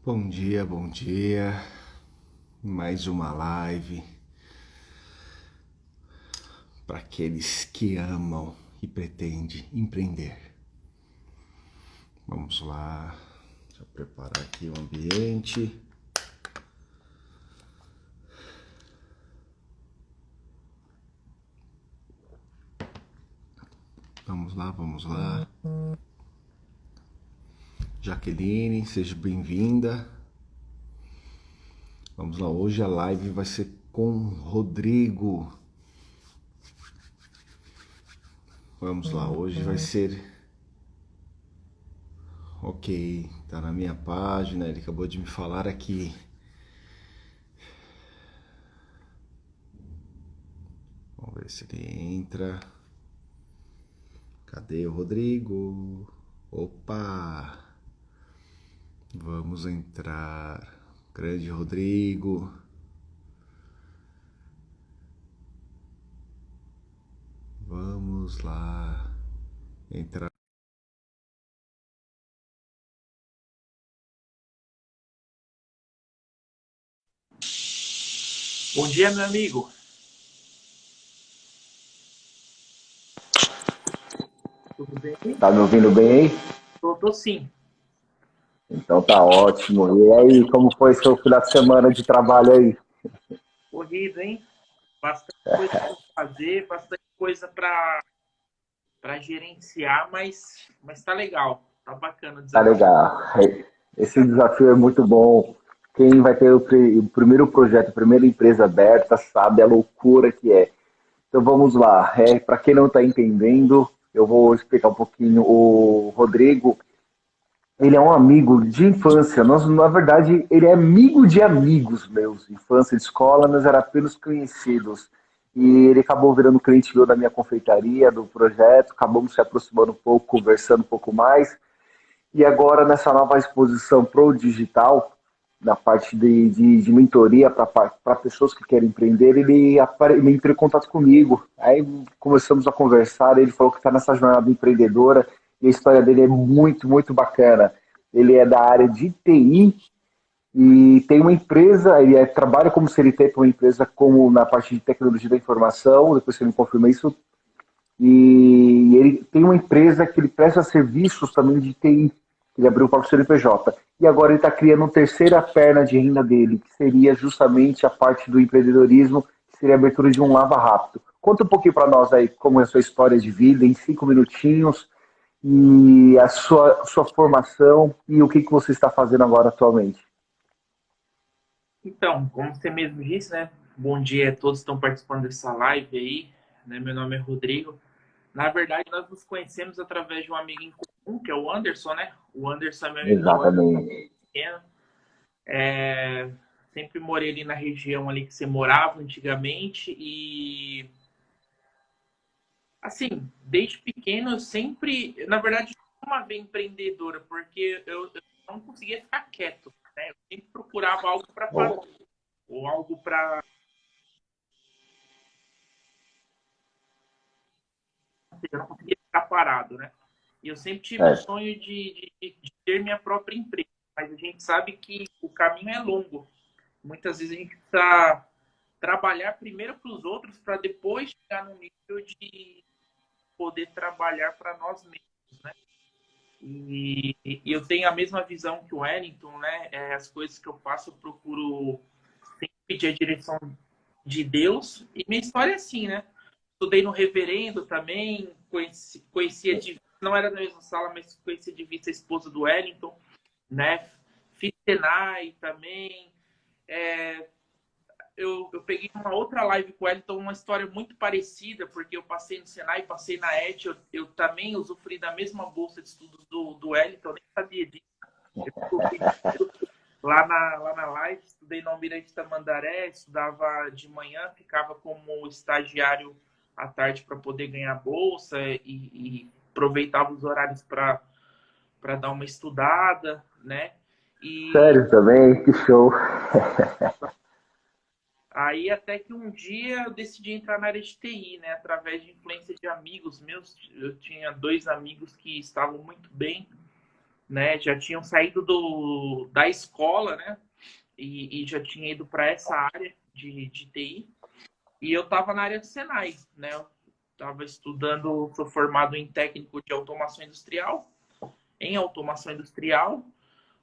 Bom dia, bom dia. Mais uma live para aqueles que amam e pretendem empreender. Vamos lá, deixa eu preparar aqui o ambiente. Vamos lá, vamos lá. Jaqueline, seja bem-vinda. Vamos lá, hoje a live vai ser com Rodrigo. Vamos lá, hoje vai ser... Ok, tá na minha página, ele acabou de me falar aqui. Vamos ver se ele entra. Cadê o Rodrigo? Opa! Vamos entrar. Grande Rodrigo. Vamos lá. Entrar. Bom dia, meu amigo. Tudo bem? Tá me ouvindo bem aí? Tô sim. Então tá ótimo. E aí, como foi seu final de semana de trabalho aí? Corrido, hein? Bastante coisa para fazer, bastante coisa para gerenciar, mas tá legal. Tá bacana o Tá desafio. legal. Esse desafio é muito bom. Quem vai ter o primeiro projeto, a primeira empresa aberta, sabe a loucura que é. Então vamos lá. Para quem não está entendendo, eu vou explicar um pouquinho. O Rodrigo, ele é um amigo de infância. Nós, na verdade, ele é amigo de amigos meus. Infância de escola, nós era apenas conhecidos. E ele acabou virando cliente meu da minha confeitaria, do projeto. Acabamos se aproximando um pouco, conversando um pouco mais. E agora, nessa nova exposição pro digital, na parte de mentoria para pessoas que querem empreender, ele entrou em contato comigo. Aí começamos a conversar, ele falou que está nessa jornada empreendedora e a história dele é muito, muito bacana. Ele é da área de TI e tem uma empresa, trabalha como CLT para uma empresa como na parte de tecnologia da informação, depois você me confirma isso, e ele tem uma empresa que ele presta serviços também de TI. Ele abriu o próprio CNPJ. E agora ele está criando uma terceira perna de renda dele, que seria justamente a parte do empreendedorismo, que seria a abertura de um lava rápido. Conta um pouquinho para nós aí como é a sua história de vida, em 5 minutinhos, e a sua formação e o que você está fazendo agora atualmente. Então, como você mesmo disse, né? Bom dia a todos que estão participando dessa live aí. Né? Meu nome é Rodrigo. Na verdade, nós nos conhecemos através de um amigo em comum, que é o Anderson, né? O Anderson é meu amigo de Exatamente. pequeno. Sempre morei ali na região ali que você morava antigamente e assim, desde pequeno eu sempre, na verdade, uma vez empreendedora, porque eu não conseguia ficar quieto, né? Eu sempre procurava algo para fazer, Oh, ou algo para, eu não conseguia ficar parado, né? E eu sempre tive o certo. sonho de ter minha própria empresa, mas a gente sabe que o caminho é longo. Muitas vezes a gente precisa trabalhar primeiro para os outros, para depois chegar no nível de poder trabalhar para nós mesmos, né? E eu tenho a mesma visão que o Wellington, né? As coisas que eu faço, eu procuro sempre pedir a direção de Deus. E minha história é assim, né? Estudei no Reverendo também, conhecia de não era na mesma sala, mas conhecia de vista a esposa do Wellington, né? Fiz Senai também. É, eu peguei uma outra live com o Wellington, uma história muito parecida, porque eu passei no Senai, passei na ET, eu também usufruí da mesma bolsa de estudos do Wellington, eu nem sabia disso. Eu descobri lá na live, estudei no Almirante Tamandaré, estudava de manhã, ficava como estagiário à tarde para poder ganhar bolsa e aproveitava os horários para dar uma estudada, né? E Sério também? Que show. aí até que um dia eu decidi entrar na área de TI, né? Através de influência de amigos meus. Eu tinha dois amigos que estavam muito bem né? Já tinham saído da escola, né? E já tinha ido para essa área de TI. E eu estava na área de Senai, né? Eu estava estudando, sou formado em técnico de automação industrial,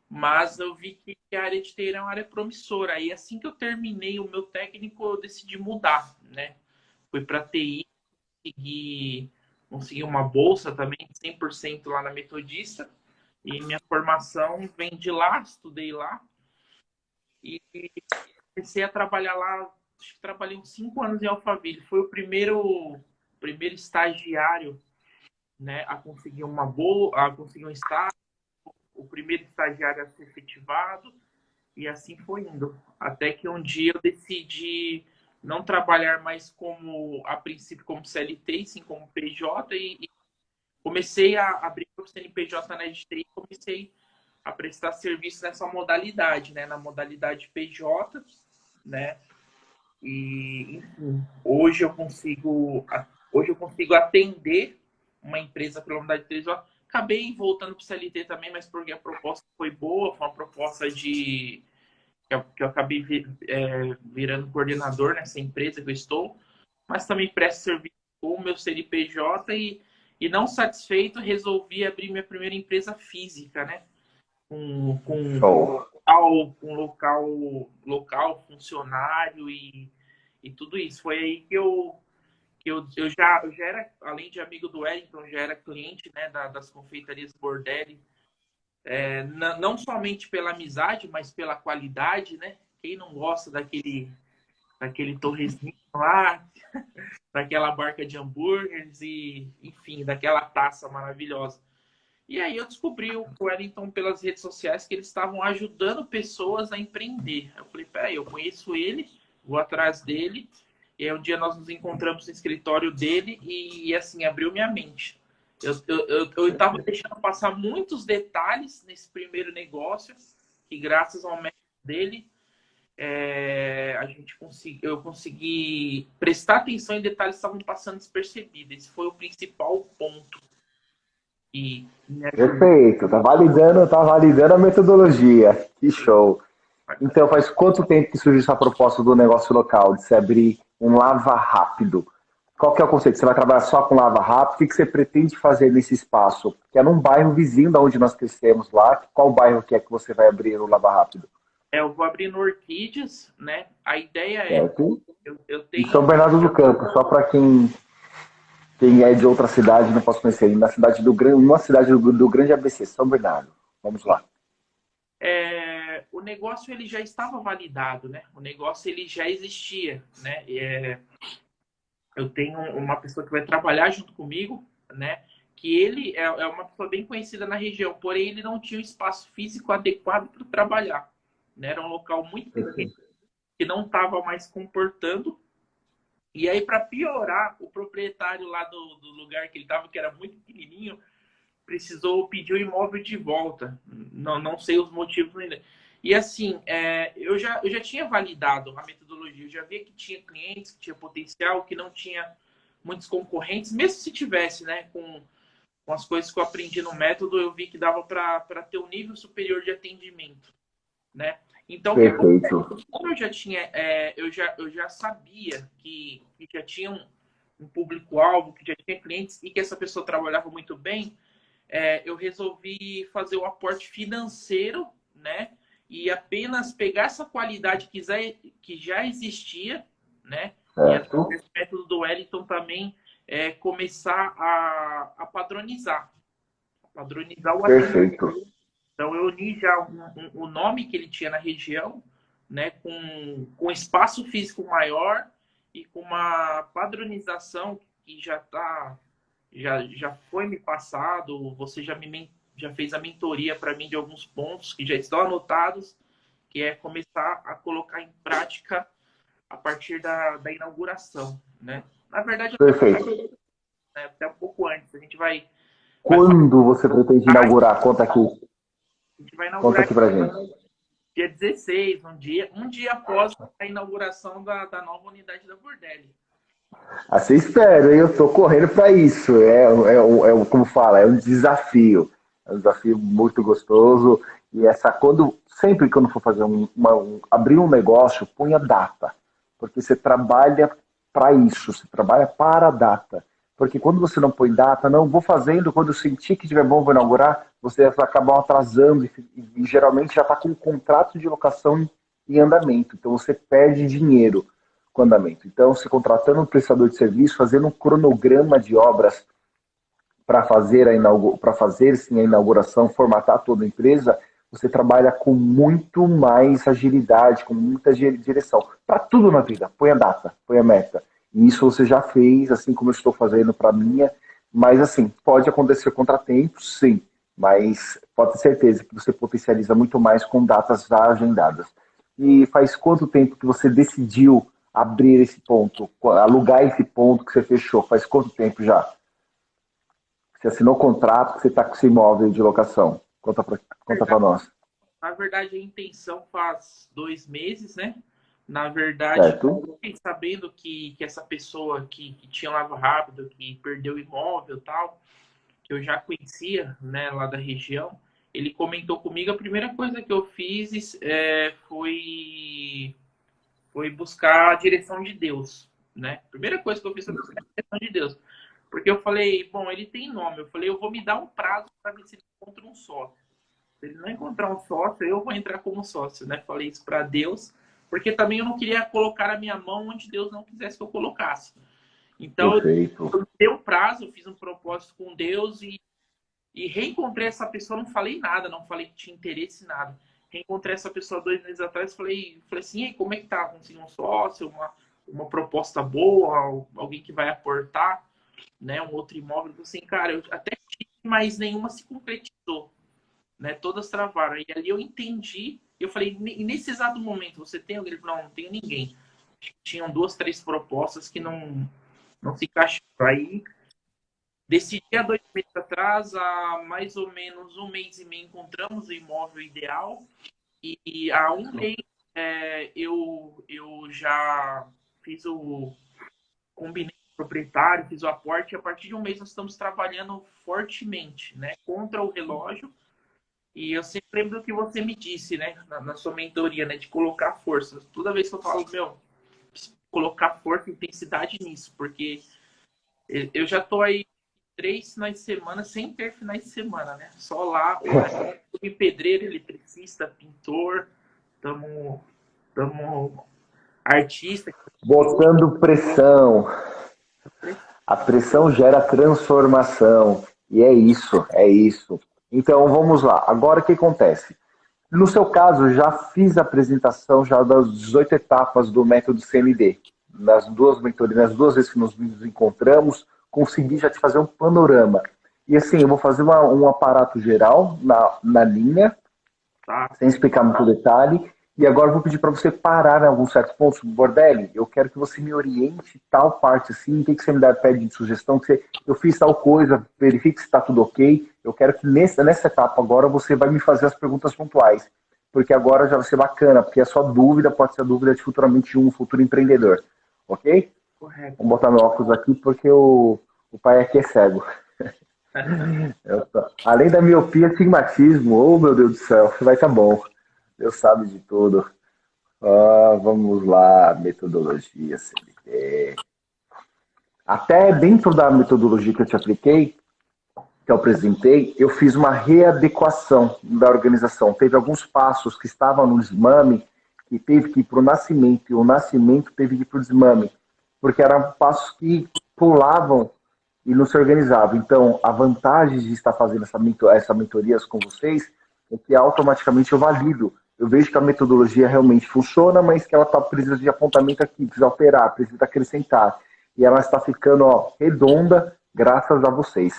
mas eu vi que a área de TI era uma área promissora. E assim que eu terminei o meu técnico, eu decidi mudar, né? Fui para TI, consegui uma bolsa também, 100% lá na Metodista. E minha formação vem de lá, estudei lá. E comecei a trabalhar lá, acho que trabalhei uns 5 anos em Alphaville. Foi o primeiro estagiário, né, a conseguir uma boa, a conseguir um estágio, o primeiro estagiário a ser efetivado, e assim foi indo. Até que um dia eu decidi não trabalhar mais a princípio, como CLT, sim como PJ, e comecei a abrir o CNPJ na EdTI e comecei a prestar serviço nessa modalidade, né, na modalidade PJ, né, e enfim, hoje eu consigo atender uma empresa pela unidade de 3 horas. Acabei voltando para o CLT também, mas porque a proposta foi boa, foi uma proposta que eu acabei virando coordenador nessa empresa que eu estou, mas também presto serviço com o meu CNPJ e não satisfeito, resolvi abrir minha primeira empresa física, né? Com Show. local, funcionário e tudo isso. Foi aí que eu já era, além de amigo do Wellington, já era cliente, né, das confeitarias Bordelli, não somente pela amizade, mas pela qualidade, né? Quem não gosta daquele torresminho lá, daquela barca de hambúrgueres e, enfim, daquela taça maravilhosa. E aí eu descobri o Wellington pelas redes sociais que eles estavam ajudando pessoas a empreender. Eu falei, peraí, eu conheço ele, vou atrás dele. E aí um dia nós nos encontramos no escritório dele e assim, abriu minha mente. Eu estava deixando passar muitos detalhes nesse primeiro negócio, que graças ao método dele, eu consegui prestar atenção em detalhes que estavam passando despercebidos. Esse foi o principal ponto. Perfeito, tá validando a metodologia. Que show. Então, faz quanto tempo que surgiu essa proposta do negócio local, de se abrir um lava rápido? Qual que é o conceito? Você vai trabalhar só com lava rápido? O que você pretende fazer nesse espaço? Que é num bairro vizinho da onde nós crescemos lá. Qual bairro que é que você vai abrir o lava rápido? Eu vou abrir no Orquídeas, né? A ideia Certo? eu Em tenho... São Bernardo do Campo, só para quem é de outra cidade não posso conhecer. Na cidade uma cidade do Grande ABC, São Bernardo. Vamos lá. O negócio ele já estava validado, né? O negócio ele já existia, né? Eu tenho uma pessoa que vai trabalhar junto comigo, né? Que ele é uma pessoa bem conhecida na região, porém ele não tinha um espaço físico adequado para trabalhar, né? Era um local muito pequeno que não estava mais comportando. E aí, para piorar, o proprietário lá do lugar que ele estava, que era muito pequenininho, precisou pedir o imóvel de volta. Não sei os motivos ainda. E assim, eu já tinha validado a metodologia. Eu já via que tinha clientes, que tinha potencial, que não tinha muitos concorrentes. Mesmo se tivesse, né, com as coisas que eu aprendi no método, eu vi que dava para ter um nível superior de atendimento, né? Então, Perfeito. como eu já tinha, eu já sabia que já tinha um público-alvo, que já tinha clientes e que essa pessoa trabalhava muito bem, eu resolvi fazer o aporte financeiro, né? E apenas pegar essa qualidade que já existia, né? Certo. E esse método do Wellington também começar a padronizar o atendimento. Perfeito. Então, eu uni já o nome que ele tinha na região, né, com espaço físico maior e com uma padronização que já foi me passado. Você já fez a mentoria para mim de alguns pontos que já estão anotados, que é começar a colocar em prática a partir da inauguração, né? Na verdade, Perfeito. até um pouco antes. A gente vai Quando você pretende inaugurar? Conta aqui. A gente vai Conta inaugurar aqui pra gente. dia 16, um dia após a inauguração da nova unidade da Bordelli. Assim espero, hein? Eu tô correndo para isso. Como fala, é um desafio. É um desafio muito gostoso. E sempre quando for fazer abrir um negócio, ponha data. Porque você trabalha para isso, você trabalha para a data. Porque quando você não põe data, não, vou fazendo, quando eu sentir que estiver bom, vou inaugurar, você vai acabar atrasando e geralmente já está com um contrato de locação em andamento. Então você perde dinheiro com andamento. Então, se contratando um prestador de serviço, fazendo um cronograma de obras para fazer sim a inauguração, formatar toda a empresa, você trabalha com muito mais agilidade, com muita direção. Para tudo na vida, põe a data, põe a meta. E isso você já fez, assim como eu estou fazendo para a minha, mas assim, pode acontecer contratempos, sim, mas pode ter certeza que você potencializa muito mais com datas já agendadas. E faz quanto tempo que você decidiu abrir esse ponto, alugar esse ponto que você fechou? Faz quanto tempo já? Você assinou o contrato, que você está com esse imóvel de locação? Conta para nós. Na verdade, a intenção faz 2 meses, né? Na verdade, Certo. eu fiquei sabendo que essa pessoa que tinha Lava Rápido, que perdeu o imóvel e tal, que eu já conhecia, né, lá da região, ele comentou comigo. A primeira coisa que eu fiz foi buscar a direção de Deus, né? A primeira coisa que eu fiz foi buscar a direção de Deus. Porque eu falei, bom, ele tem nome. Eu falei, eu vou me dar um prazo para ver se ele encontra um sócio. Se ele não encontrar um sócio, eu vou entrar como sócio, né? Falei isso para Deus, porque também eu não queria colocar a minha mão onde Deus não quisesse que eu colocasse. Então, eu dei um prazo, eu fiz um propósito com Deus e reencontrei essa pessoa. Não falei nada, não falei que tinha interesse em nada. Reencontrei essa pessoa 2 meses atrás, falei assim, e como é que tá? Consegui um sócio, uma proposta boa, alguém que vai aportar, né, um outro imóvel. Assim, cara, eu até tive, mas nenhuma se concretizou, né? Todas travaram. E ali eu entendi, eu falei, nesse exato momento, você tem alguém? Ele falou, não tenho ninguém. Tinham 2, 3 propostas que não se encaixaram. Aí decidi há 2 meses atrás, há mais ou menos 1 mês e meio, encontramos o imóvel ideal. E há 1 mês eu já fiz combinei com o proprietário, fiz o aporte, e a partir de 1 mês nós estamos trabalhando fortemente, né, contra o relógio. E eu sempre lembro do que você me disse, né, na sua mentoria, né, de colocar força. Toda vez que eu falo, colocar força e intensidade nisso, porque eu já tô aí 3 finais de semana sem ter finais de semana, né? Só lá, pedreiro, eletricista, pintor, tamo artista. Botando pressão. A pressão gera transformação. E é isso, é isso. Então, vamos lá. Agora, o que acontece? No seu caso, eu já fiz a apresentação já das 18 etapas do método CMD. Nas 2 mentorias, nas 2 vezes que nos encontramos, consegui já te fazer um panorama. E assim, eu vou fazer um aparato geral na linha, sem explicar muito detalhe. E agora eu vou pedir para você parar em alguns certos pontos. Bordelli, eu quero que você me oriente tal parte assim, o que você me pede de sugestão, que eu fiz tal coisa, verifique se está tudo ok. Eu quero que nessa etapa agora você vai me fazer as perguntas pontuais, porque agora já vai ser bacana, porque a sua dúvida pode ser a dúvida de futuramente um futuro empreendedor, ok? Correto. Vou botar meu óculos aqui porque o pai aqui é cego. Além da miopia, astigmatismo, oh meu Deus do céu, vai estar bom. Deus sabe de tudo. Vamos lá, metodologia CMD. Até dentro da metodologia que eu te apliquei, que eu apresentei, eu fiz uma readequação da organização. Teve alguns passos que estavam no desmame, que teve que ir para o nascimento, e o nascimento teve que ir para o desmame, porque eram passos que pulavam e não se organizavam. Então, a vantagem de estar fazendo essa mentorias com vocês é que automaticamente eu valido. Eu vejo que a metodologia realmente funciona, mas que ela precisa de apontamento aqui, precisa alterar, precisa acrescentar. E ela está ficando redonda graças a vocês.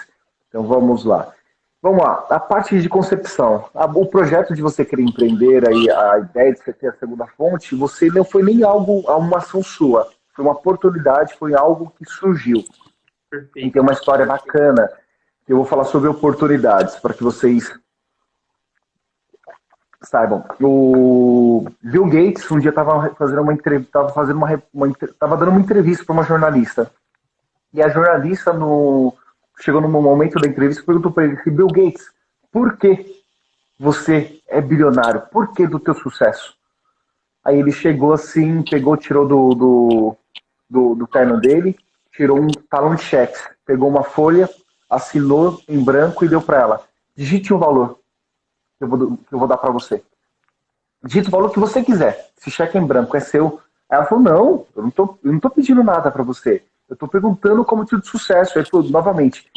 Então vamos lá. Vamos lá, a parte de concepção. O projeto de você querer empreender, aí, a ideia de você ter a segunda fonte, você não foi nem uma ação sua. Foi uma oportunidade, foi algo que surgiu. Perfeito. E tem uma história bacana, que eu vou falar sobre oportunidades, para que vocês saibam. O Bill Gates um dia estava dando uma entrevista para uma jornalista. E a jornalista chegou no momento da entrevista e perguntou para ele: Bill Gates, por que você é bilionário? Por que do teu sucesso? Aí ele chegou assim, pegou, tirou do terno dele, tirou um talão de cheques, pegou uma folha, assinou em branco e deu para ela. Digite um valor que eu vou dar para você. Digite o valor que você quiser. Esse cheque em branco é seu. Aí ela falou, não, eu não tô pedindo nada para você. Eu estou perguntando como motivo de sucesso. Ele falou, novamente,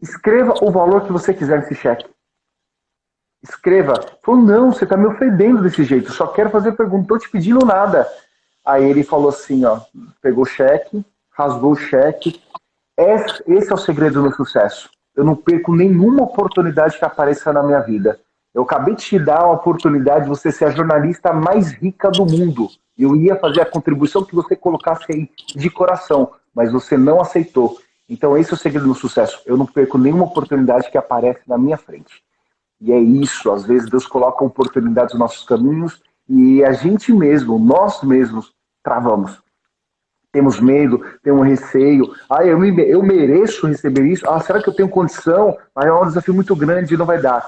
escreva o valor que você quiser nesse cheque. Escreva. Ele falou, não, você está me ofendendo desse jeito. Eu só quero fazer pergunta, não estou te pedindo nada. Aí ele falou assim, ó, pegou o cheque, rasgou o cheque. Esse é o segredo do meu sucesso. Eu não perco nenhuma oportunidade que apareça na minha vida. Eu acabei de te dar a oportunidade de você ser a jornalista mais rica do mundo. Eu ia fazer a contribuição que você colocasse aí de coração, mas você não aceitou. Então esse é o segredo do sucesso. Eu não perco nenhuma oportunidade que aparece na minha frente. E é isso, às vezes Deus coloca oportunidades nos nossos caminhos e a gente mesmo, nós mesmos, travamos. Temos medo, temos receio. Ah, eu mereço receber isso? Ah, será que eu tenho condição? Ah, é um desafio muito grande e não vai dar.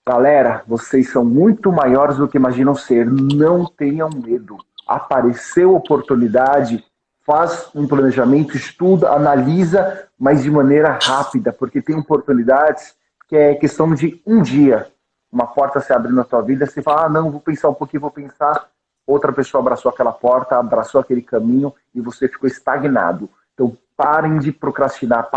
Galera, vocês são muito maiores do que imaginam ser. Não tenham medo. Apareceu oportunidade, faz um planejamento, estuda, analisa, mas de maneira rápida, porque tem oportunidades que é questão de um dia. Uma porta se abre na tua vida, você fala, ah, não, vou pensar um pouquinho, vou pensar. Outra pessoa abraçou aquela porta, abraçou aquele caminho e você ficou estagnado. Então, parem de procrastinar,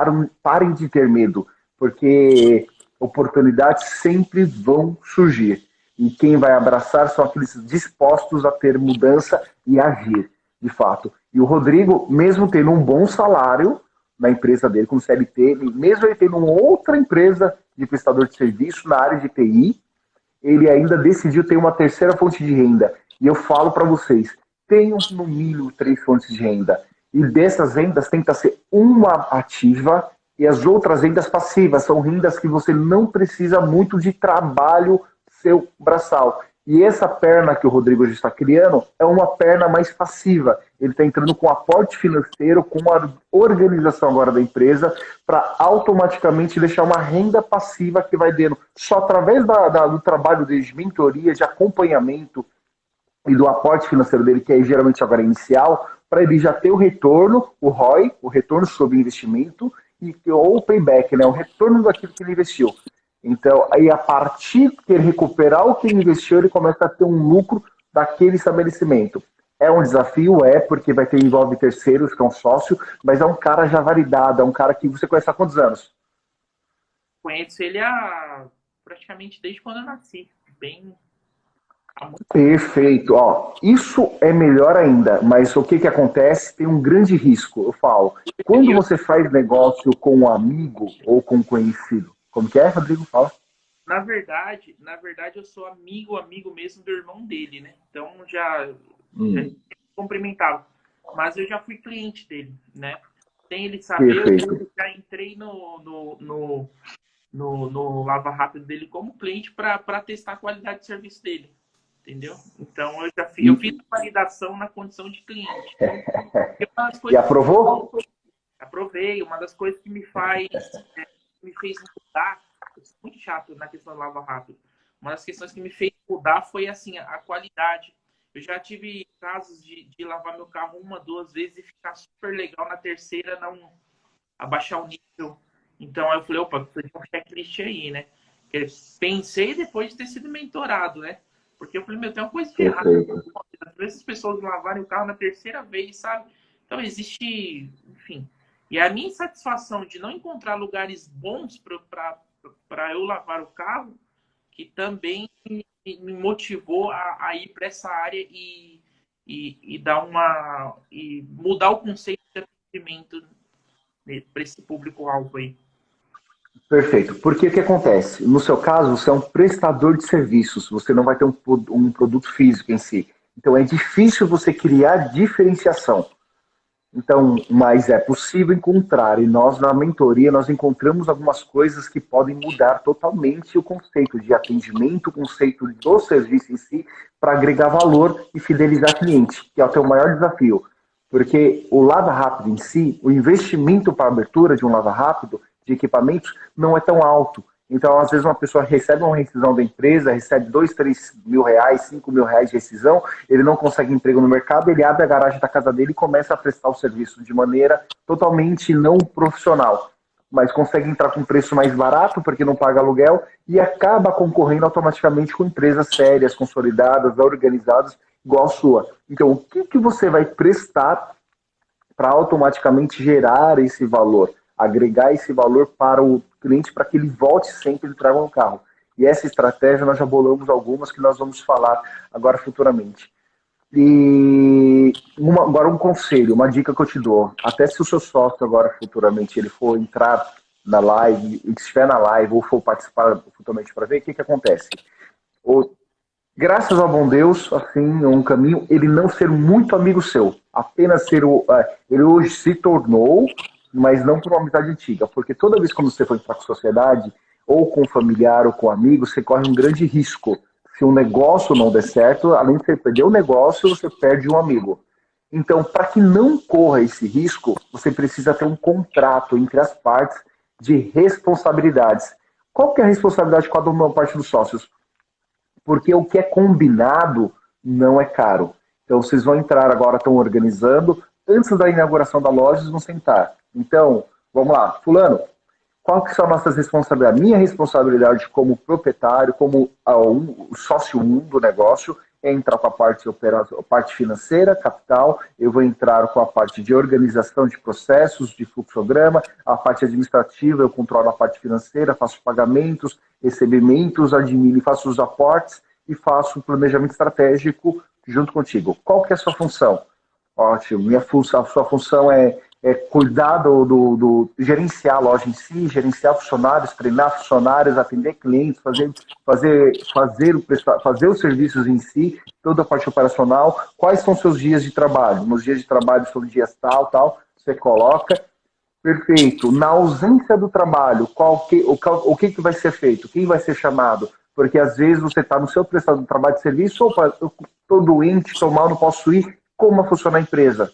parem de ter medo, porque oportunidades sempre vão surgir. E quem vai abraçar são aqueles dispostos a ter mudança e agir, de fato. E o Rodrigo, mesmo tendo um bom salário na empresa dele, como CLT, mesmo ele tendo uma outra empresa de prestador de serviço na área de TI, ele ainda decidiu ter uma terceira fonte de renda. E eu falo para vocês, tenham no mínimo 3 fontes de renda. E dessas rendas tenta ser uma ativa e as outras rendas passivas. São rendas que você não precisa muito de trabalho seu braçal. E essa perna que o Rodrigo já está criando é uma perna mais passiva. Ele está entrando com aporte financeiro, com a organização agora da empresa, para automaticamente deixar uma renda passiva que vai dando só através do trabalho de mentoria, de acompanhamento e do aporte financeiro dele, que é geralmente agora inicial, para ele já ter o retorno, o ROI, o retorno sobre investimento, ou o payback, né, o retorno daquilo que ele investiu. Então, aí a partir que ele recuperar o que ele investiu, ele começa a ter um lucro daquele estabelecimento. É um desafio, porque envolve terceiros, que é um sócio, mas é um cara já validado, é um cara que você conhece há quantos anos? Conheço ele praticamente desde quando eu nasci. Perfeito. Ó, isso é melhor ainda, mas o que acontece? Tem um grande risco, eu falo. Quando você faz negócio com um amigo ou com um conhecido, como que é, Rodrigo? Fala. Na verdade, eu sou amigo mesmo do irmão dele, né? Então já cumprimentava. Mas eu já fui cliente dele, né? Sem ele saber, eu já entrei no Lava Rápido dele como cliente para testar a qualidade de serviço dele. Entendeu? Então eu fiz a validação na condição de cliente. E aprovou? Aprovei. Uma das coisas que me fez mudar, eu sou muito chato na questão do Lava Rápido. Uma das questões que me fez mudar foi assim, a qualidade. Eu já tive casos de lavar meu carro 1, 2 vezes e ficar super legal, na terceira não abaixar o nível. Então eu falei, opa, precisa de um checklist aí, né? Eu pensei depois de ter sido mentorado, né? Porque eu falei, tem uma coisa de errado. Essas pessoas lavarem o carro na terceira vez, sabe? Então existe, enfim. E a minha insatisfação de não encontrar lugares bons para eu lavar o carro, que também me motivou a ir para essa área e mudar o conceito de atendimento para esse público-alvo aí. Perfeito. Porque o que acontece? No seu caso, você é um prestador de serviços, você não vai ter um produto físico em si. Então é difícil você criar diferenciação. Então, mas é possível encontrar, e nós na mentoria nós encontramos algumas coisas que podem mudar totalmente o conceito de atendimento, o conceito do serviço em si, para agregar valor e fidelizar cliente, que é o teu maior desafio. Porque o Lava Rápido em si, o investimento para a abertura de um Lava Rápido, de equipamentos, não é tão alto. Então, às vezes, uma pessoa recebe uma rescisão da empresa, recebe 2, 3 mil reais, 5 mil reais de rescisão, ele não consegue emprego no mercado, ele abre a garagem da casa dele e começa a prestar o serviço de maneira totalmente não profissional, mas consegue entrar com preço mais barato, porque não paga aluguel, e acaba concorrendo automaticamente com empresas sérias, consolidadas, organizadas, igual a sua. Então, o que você vai prestar para automaticamente gerar esse valor, agregar esse valor para o cliente, para que ele volte sempre e traga um carro? E essa estratégia nós já bolamos algumas que nós vamos falar agora futuramente. E agora um conselho, uma dica que eu te dou. Até se o seu sócio agora futuramente ele for entrar na live, e estiver na live ou for participar futuramente para ver, o que acontece? Graças ao bom Deus, assim, um caminho, ele não ser muito amigo seu. Apenas ser ele hoje se tornou, mas não por uma amizade antiga. Porque toda vez que você for entrar com sociedade, ou com familiar, ou com amigo, você corre um grande risco. Se um negócio não der certo, além de você perder o negócio, você perde um amigo. Então, para que não corra esse risco, você precisa ter um contrato entre as partes de responsabilidades. Qual que é a responsabilidade de cada uma parte dos sócios? Porque o que é combinado não é caro. Então, vocês vão entrar agora, estão organizando, antes da inauguração da loja, vocês vão sentar. Então, vamos lá, fulano, qual que são as nossas responsabilidades? A minha responsabilidade como proprietário, como o sócio 1 do negócio, é entrar com a parte financeira, capital, eu vou entrar com a parte de organização de processos, de fluxograma, a parte administrativa, eu controlo a parte financeira, faço pagamentos, recebimentos, admiro, faço os aportes e faço o planejamento estratégico junto contigo. Qual que é a sua função? Ótimo, a sua função é cuidar gerenciar a loja em si, gerenciar funcionários, treinar funcionários, atender clientes, fazer os serviços em si, toda a parte operacional. Quais são os seus dias de trabalho? Nos dias de trabalho são dias tal, você coloca. Perfeito. Na ausência do trabalho, o que vai ser feito? Quem vai ser chamado? Porque às vezes você está no seu prestador de trabalho de serviço, opa, eu estou doente, estou mal, não posso ir. Como vai funcionar a empresa?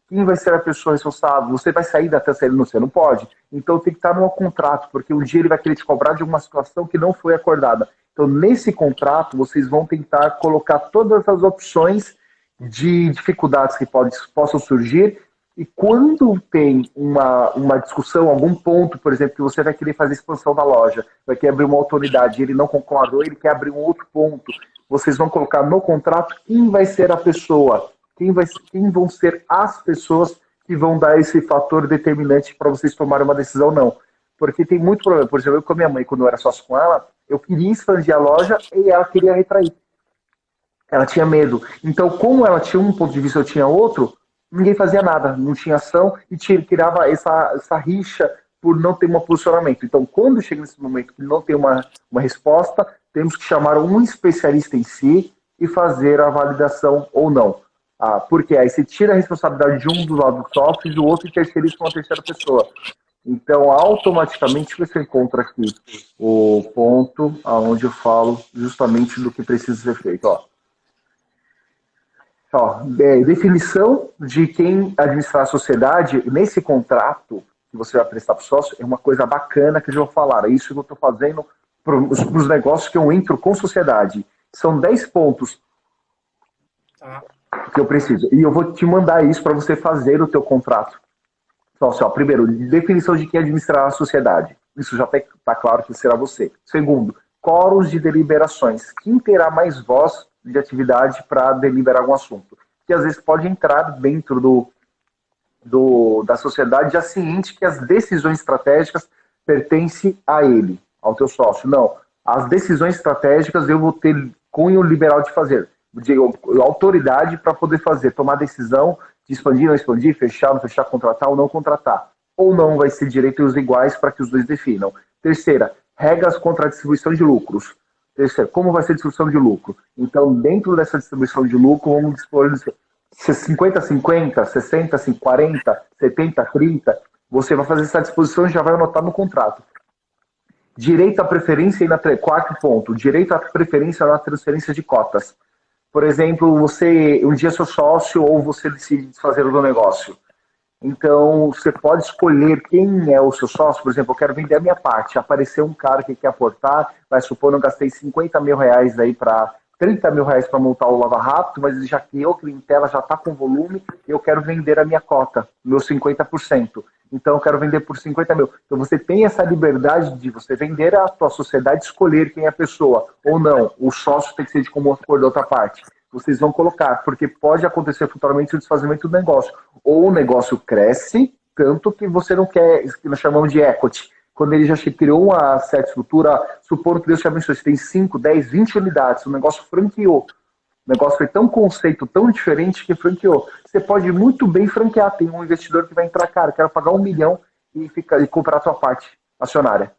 Quem vai ser a pessoa responsável? Você vai sair da terceira, você não pode. Então tem que estar no contrato, porque um dia ele vai querer te cobrar de uma situação que não foi acordada. Então nesse contrato vocês vão tentar colocar todas as opções de dificuldades que possam surgir. E quando tem uma discussão, algum ponto, por exemplo, que você vai querer fazer expansão da loja, vai querer abrir uma autoridade, ele não concorda, ou ele quer abrir um outro ponto, vocês vão colocar no contrato quem vai ser a pessoa, quem vão ser as pessoas que vão dar esse fator determinante para vocês tomarem uma decisão ou não. Porque tem muito problema. Por exemplo, eu com a minha mãe, quando eu era sócio com ela, eu queria expandir a loja e ela queria retrair. Ela tinha medo. Então, como ela tinha um ponto de vista, eu tinha outro, ninguém fazia nada, não tinha ação e criava essa rixa por não ter um posicionamento. Então, quando chega nesse momento que não tem uma resposta, temos que chamar um especialista em si e fazer a validação ou não. Porque aí você tira a responsabilidade de um dos lados dos sócios e o outro terceiriza com uma terceira pessoa. Então, automaticamente você encontra aqui o ponto onde eu falo justamente do que precisa ser feito. Definição de quem administrar a sociedade. Nesse contrato que você vai prestar para o sócio, é uma coisa bacana que eu já vou falar. É isso que eu estou fazendo para os negócios que eu entro com sociedade. São 10 pontos que eu preciso. E eu vou te mandar isso para você fazer o teu contrato. Sócio, primeiro, definição de quem administrar a sociedade. Isso já está claro que será você. Segundo, quóruns de deliberações. Quem terá mais voz de atividade para deliberar algum assunto? Que às vezes pode entrar dentro da sociedade já ciente que as decisões estratégicas pertencem a ele, ao teu sócio. Não. As decisões estratégicas eu vou ter cunho liberal de fazer. De autoridade para poder tomar decisão de expandir, não expandir, fechar, não fechar, contratar ou não contratar. Ou não vai ser direitos iguais para que os dois definam. Terceira, regras contra a distribuição de lucros. Terceira, como vai ser a distribuição de lucro? Então, dentro dessa distribuição de lucro, vamos dispor 50-50, 60-40, 70-30. Você vai fazer essa disposição e já vai anotar no contrato. Direito à preferência e quarto ponto, direito à preferência na transferência de cotas. Por exemplo, você um dia é seu sócio ou você decide desfazer do negócio. Então, você pode escolher quem é o seu sócio. Por exemplo, eu quero vender a minha parte. Apareceu um cara que quer aportar, vai supor, eu gastei 50 mil reais aí para 30 mil reais para montar o Lava Rápido, mas ele já criou clientela, já está com volume, e eu quero vender a minha cota, meus 50%. Então, eu quero vender por 50 mil. Então, você tem essa liberdade de você vender a sua sociedade, escolher quem é a pessoa, ou não. O sócio tem que ser de como acordo da outra parte. Vocês vão colocar, porque pode acontecer futuramente o desfazimento do negócio. Ou o negócio cresce, tanto que você não quer, que nós chamamos de equity. Quando ele já criou uma certa estrutura, supondo que Deus te abençoe, você tem 5, 10, 20 unidades, o negócio franqueou. O negócio foi tão conceito, tão diferente que franqueou. Você pode muito bem franquear. Tem um investidor que vai entrar, cara, quero pagar 1 milhão e comprar a sua parte acionária.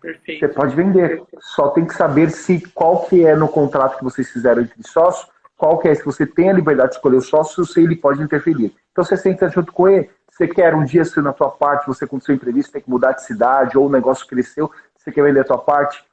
Perfeito. Você pode vender. Só tem que saber se qual que é no contrato que vocês fizeram entre sócios, qual que é, se você tem a liberdade de escolher o sócio, se ele pode interferir. Então você senta junto com ele, você quer um dia ser na tua parte, você com o seu imprevisto tem que mudar de cidade, ou o negócio cresceu, você quer vender a tua parte,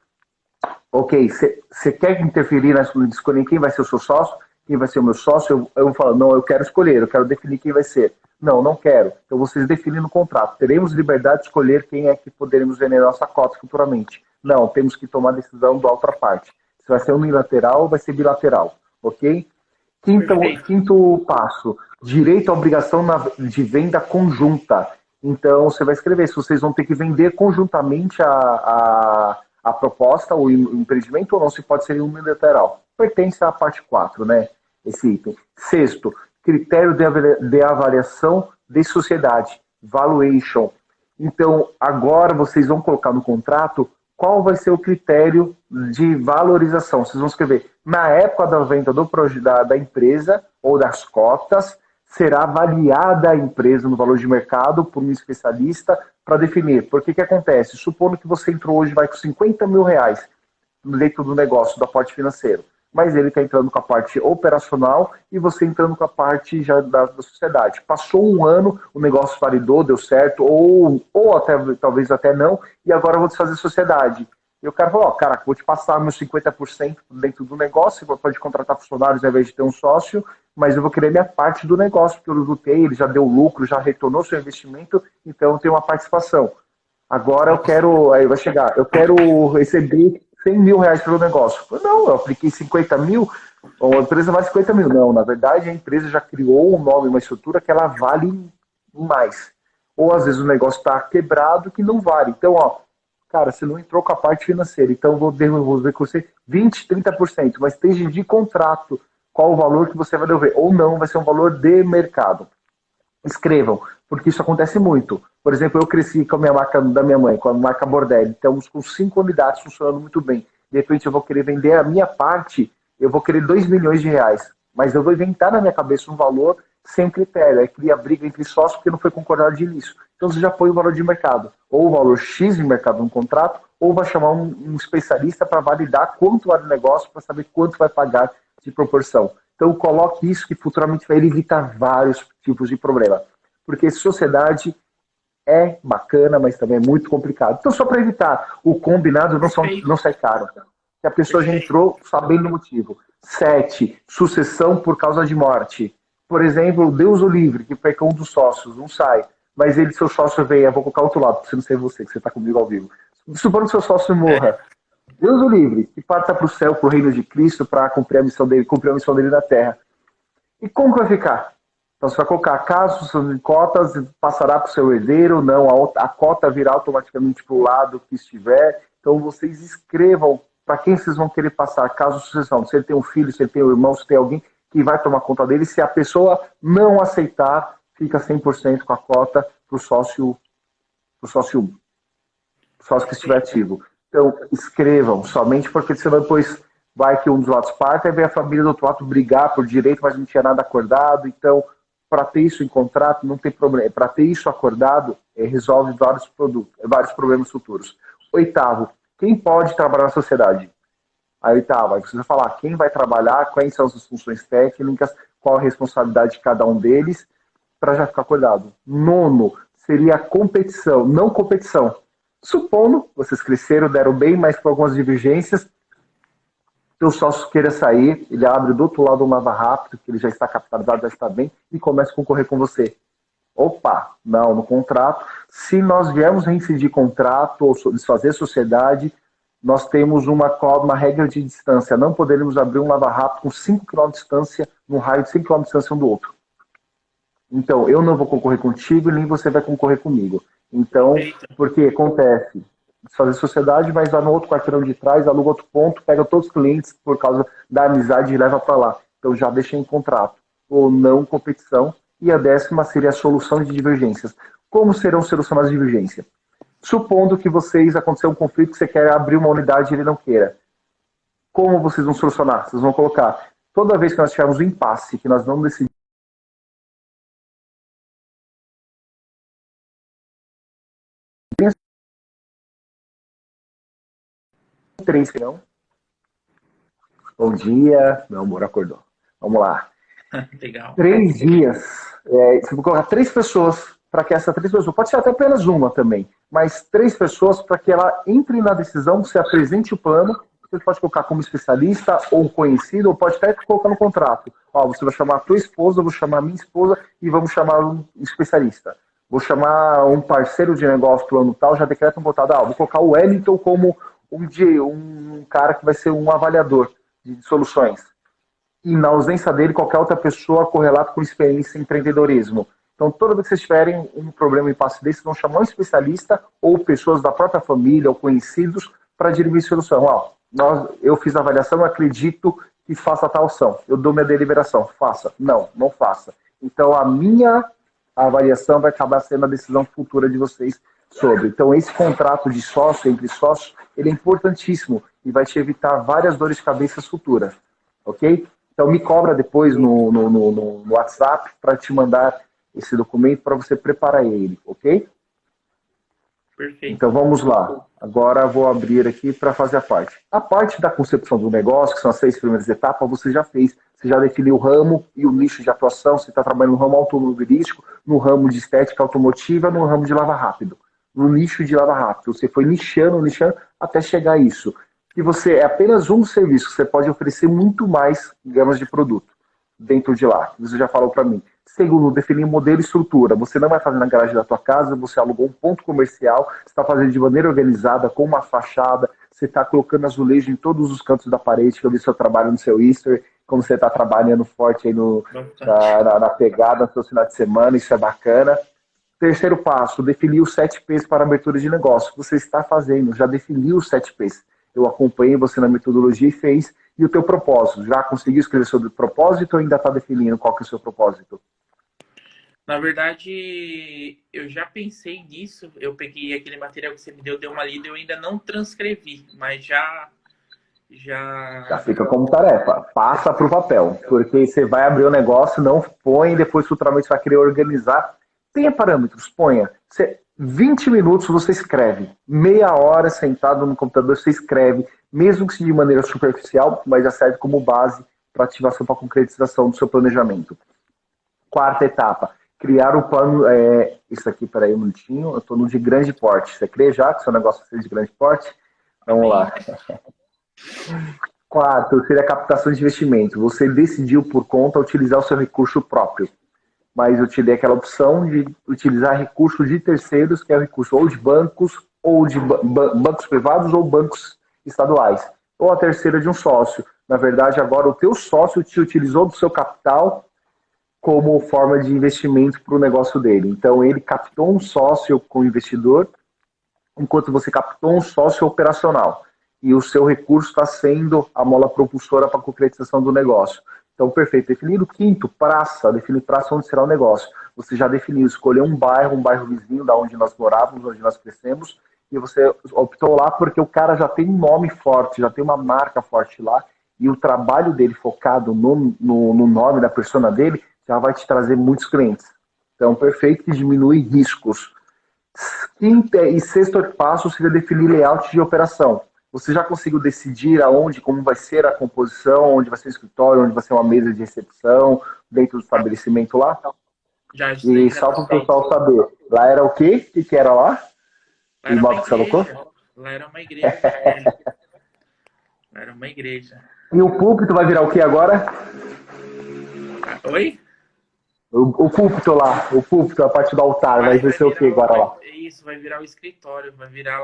ok, você quer interferir na escolher quem vai ser o seu sócio, quem vai ser o meu sócio, eu vou falar, não, eu quero escolher, eu quero definir quem vai ser. Não, não quero. Então vocês definem no contrato. Teremos liberdade de escolher quem é que poderemos vender a nossa cota futuramente. Não, temos que tomar decisão da outra parte. Se vai ser unilateral ou vai ser bilateral, ok? Quinto passo, direito à obrigação de venda conjunta. Então você vai escrever se vocês vão ter que vender conjuntamente a proposta, o empreendimento, ou não, se pode ser unilateral. Pertence à parte 4, né? Esse item. Sexto, critério de avaliação de sociedade, valuation. Então, agora vocês vão colocar no contrato qual vai ser o critério de valorização. Vocês vão escrever, na época da venda da empresa ou das cotas, será avaliada a empresa no valor de mercado por um especialista para definir. Porque que acontece? Supondo que você entrou hoje vai com 50 mil reais dentro do negócio, do aporte financeiro, mas ele está entrando com a parte operacional e você entrando com a parte já da sociedade. Passou um ano, o negócio validou, deu certo, ou até, talvez até não, e agora eu vou desfazer sociedade. E o cara falou, cara, vou te passar meus 50% dentro do negócio, você pode contratar funcionários ao invés de ter um sócio, mas eu vou querer minha parte do negócio, porque eu lutei, ele já deu lucro, já retornou seu investimento, então eu tenho uma participação. Agora eu quero, aí vai chegar, eu quero receber 100 mil reais pelo negócio. Não, eu apliquei 50 mil, a empresa vale 50 mil. Não, na verdade a empresa já criou um nome, uma estrutura que ela vale mais. Ou às vezes o negócio está quebrado que não vale. Então, cara, você não entrou com a parte financeira, então vou devolver com você 20%, 30%, mas esteja de contrato qual o valor que você vai devolver. Ou não, vai ser um valor de mercado. Escrevam, porque isso acontece muito. Por exemplo, eu cresci com a minha marca da minha mãe, com a marca Bordelli. Estamos com 5 unidades funcionando muito bem. De repente eu vou querer vender a minha parte, eu vou querer 2 milhões de reais. Mas eu vou inventar na minha cabeça um valor sem critério. Aí cria briga entre sócios porque não foi concordado de início. Então você já põe o valor de mercado. Ou o valor X de mercado no contrato, ou vai chamar um especialista para validar quanto vale o negócio, para saber quanto vai pagar de proporção. Então coloque isso que futuramente vai evitar vários tipos de problema. Porque sociedade é bacana, mas também é muito complicado. Então só para evitar, o combinado não sai caro. Se a pessoa já entrou sabendo o motivo. 7, sucessão por causa de morte. Por exemplo, Deus o livre, que perca um dos sócios, não sai. Mas seu sócio vem, eu vou colocar outro lado, porque não sei você, que você está comigo ao vivo. Supondo que seu sócio morra, Deus o livre, que parta para o céu, para o reino de Cristo, para cumprir a missão dele na terra. E como que vai ficar? Então você vai colocar, caso suas cotas, passará para o seu herdeiro, não, a cota virá automaticamente para o lado que estiver. Então vocês escrevam para quem vocês vão querer passar, caso sucessão. Se ele tem um filho, se ele tem um irmão, se tem alguém que vai tomar conta dele, se a pessoa não aceitar, fica 100% com a cota para o sócio que estiver ativo. Então, escrevam, somente porque senão depois vai que um dos lados parte, aí vem a família do outro lado brigar por direito, mas não tinha nada acordado. Então, para ter isso em contrato, não tem problema. Para ter isso acordado, resolve vários problemas futuros. 8º, quem pode trabalhar na sociedade? A 8ª, aí você vai falar quem vai trabalhar, quais são as funções técnicas, qual a responsabilidade de cada um deles, para já ficar acordado. 9º, seria a competição, não competição. Supondo, vocês cresceram, deram bem, mas por algumas divergências, seu sócio queira sair, ele abre do outro lado um Lava Rápido, que ele já está capitalizado, já está bem, e começa a concorrer com você. Opa, não, no contrato. Se nós viermos reincidir contrato ou desfazer sociedade, nós temos uma regra de distância. Não poderemos abrir um lava-rápido com 5 km de distância, num raio de 5 km de distância um do outro. Então, eu não vou concorrer contigo, nem você vai concorrer comigo. Então, Perfeito. porque acontece? Desfazer sociedade, mas vai no outro quarteirão de trás, aluga outro ponto, pega todos os clientes por causa da amizade e leva para lá. Então, já deixa em contrato. Ou não competição. E a 10ª seria a solução de divergências. Como serão solucionadas as divergências? Supondo que aconteceu um conflito que você quer abrir uma unidade e ele não queira. Como vocês vão solucionar? Vocês vão colocar, toda vez que nós tivermos um impasse, que nós não decidimos 3, não? Bom dia, meu amor acordou. Vamos lá. Legal. 3 dias. Você vai colocar 3 pessoas para que essas 3 pessoas, pode ser até apenas uma também, mas 3 pessoas para que ela entre na decisão, você apresente o plano. Você pode colocar como especialista ou conhecido, ou pode até colocar no contrato. Ó, você vai chamar a tua esposa, eu vou chamar a minha esposa e vamos chamar um especialista. Vou chamar um parceiro de negócio plano tal, já decreta um botado. Vou colocar o Wellington como um cara que vai ser um avaliador de soluções. E na ausência dele, qualquer outra pessoa correlata com experiência em empreendedorismo. Então, toda vez que vocês tiverem um problema em passe desse, vão chamar um especialista ou pessoas da própria família ou conhecidos para dirigir solução. Eu fiz a avaliação, eu acredito que faça tal ação. Eu dou minha deliberação. Faça. Não, não faça. Então, a minha avaliação vai acabar sendo a decisão futura de vocês sobre. Então, esse contrato de sócio, entre sócios, ele é importantíssimo e vai te evitar várias dores de cabeça futuras. Ok? Então, me cobra depois no WhatsApp para te mandar esse documento para você preparar ele, ok? Perfeito. Então, vamos lá. Agora, eu vou abrir aqui para fazer a parte. A parte da concepção do negócio, que são as 6 primeiras etapas, você já fez. Você já definiu o ramo e o nicho de atuação. Você está trabalhando no ramo automobilístico, no ramo de estética automotiva, no ramo de lava rápido. No nicho de lava rápido. Você foi nichando até chegar a isso. E você é apenas um serviço, você pode oferecer muito mais gamas de produto dentro de lá. Você já falou para mim. Segundo, definir modelo e estrutura. Você não vai fazer na garagem da tua casa, você alugou um ponto comercial, você está fazendo de maneira organizada, com uma fachada, você está colocando azulejo em todos os cantos da parede, que eu vi seu trabalho no seu Easter, como você está trabalhando forte aí na pegada no seu final de semana, isso é bacana. Terceiro passo, definir os 7 P's para abertura de negócio. Você está fazendo, já definiu os 7 P's. Eu acompanhei você na metodologia e fez. E o teu propósito? Já conseguiu escrever sobre o propósito ou ainda está definindo qual que é o seu propósito? Na verdade, eu já pensei nisso. Eu peguei aquele material que você me deu, dei uma lida, eu ainda não transcrevi, mas já fica como tarefa. Passa para o papel, porque você vai abrir o negócio, não põe, depois futuramente você vai querer organizar. Tenha parâmetros, ponha. 20 minutos você escreve, meia hora sentado no computador você escreve, mesmo que seja de maneira superficial, mas já serve como base para ativação, para concretização do seu planejamento. Quarta etapa, criar o plano. Isso aqui, peraí um minutinho, eu estou no de grande porte. Você crê já que seu negócio seja de grande porte? Vamos lá. Quarto, seria a captação de investimento. Você decidiu por conta utilizar o seu recurso próprio. Mas eu te dei aquela opção de utilizar recursos de terceiros, que é o recurso ou de bancos, ou de bancos privados, ou bancos estaduais. Ou a terceira de um sócio. Na verdade, agora o teu sócio te utilizou do seu capital como forma de investimento para o negócio dele. Então, ele captou um sócio com investidor, enquanto você captou um sócio operacional. E o seu recurso está sendo a mola propulsora para a concretização do negócio. Então, perfeito. Definido. Quinto, praça. Definir praça onde será o negócio. Você já definiu, escolheu um bairro vizinho da onde nós morávamos, onde nós crescemos, e você optou lá porque o cara já tem um nome forte, já tem uma marca forte lá, e o trabalho dele focado no nome da persona dele já vai te trazer muitos clientes. Então, perfeito, que diminui riscos. Quinto e sexto passo seria definir layout de operação. Você já conseguiu decidir aonde, como vai ser a composição, onde vai ser o escritório, onde vai ser uma mesa de recepção, dentro do estabelecimento lá? Já E só para o pessoal saber, lá era o quê? O que era lá? Lá era uma igreja. Lá era uma igreja. Lá era uma igreja. E o púlpito vai virar o quê agora? Oi? O púlpito lá, o púlpito, a parte do altar, vai ser o que agora lá? Isso, vai virar o escritório, vai virar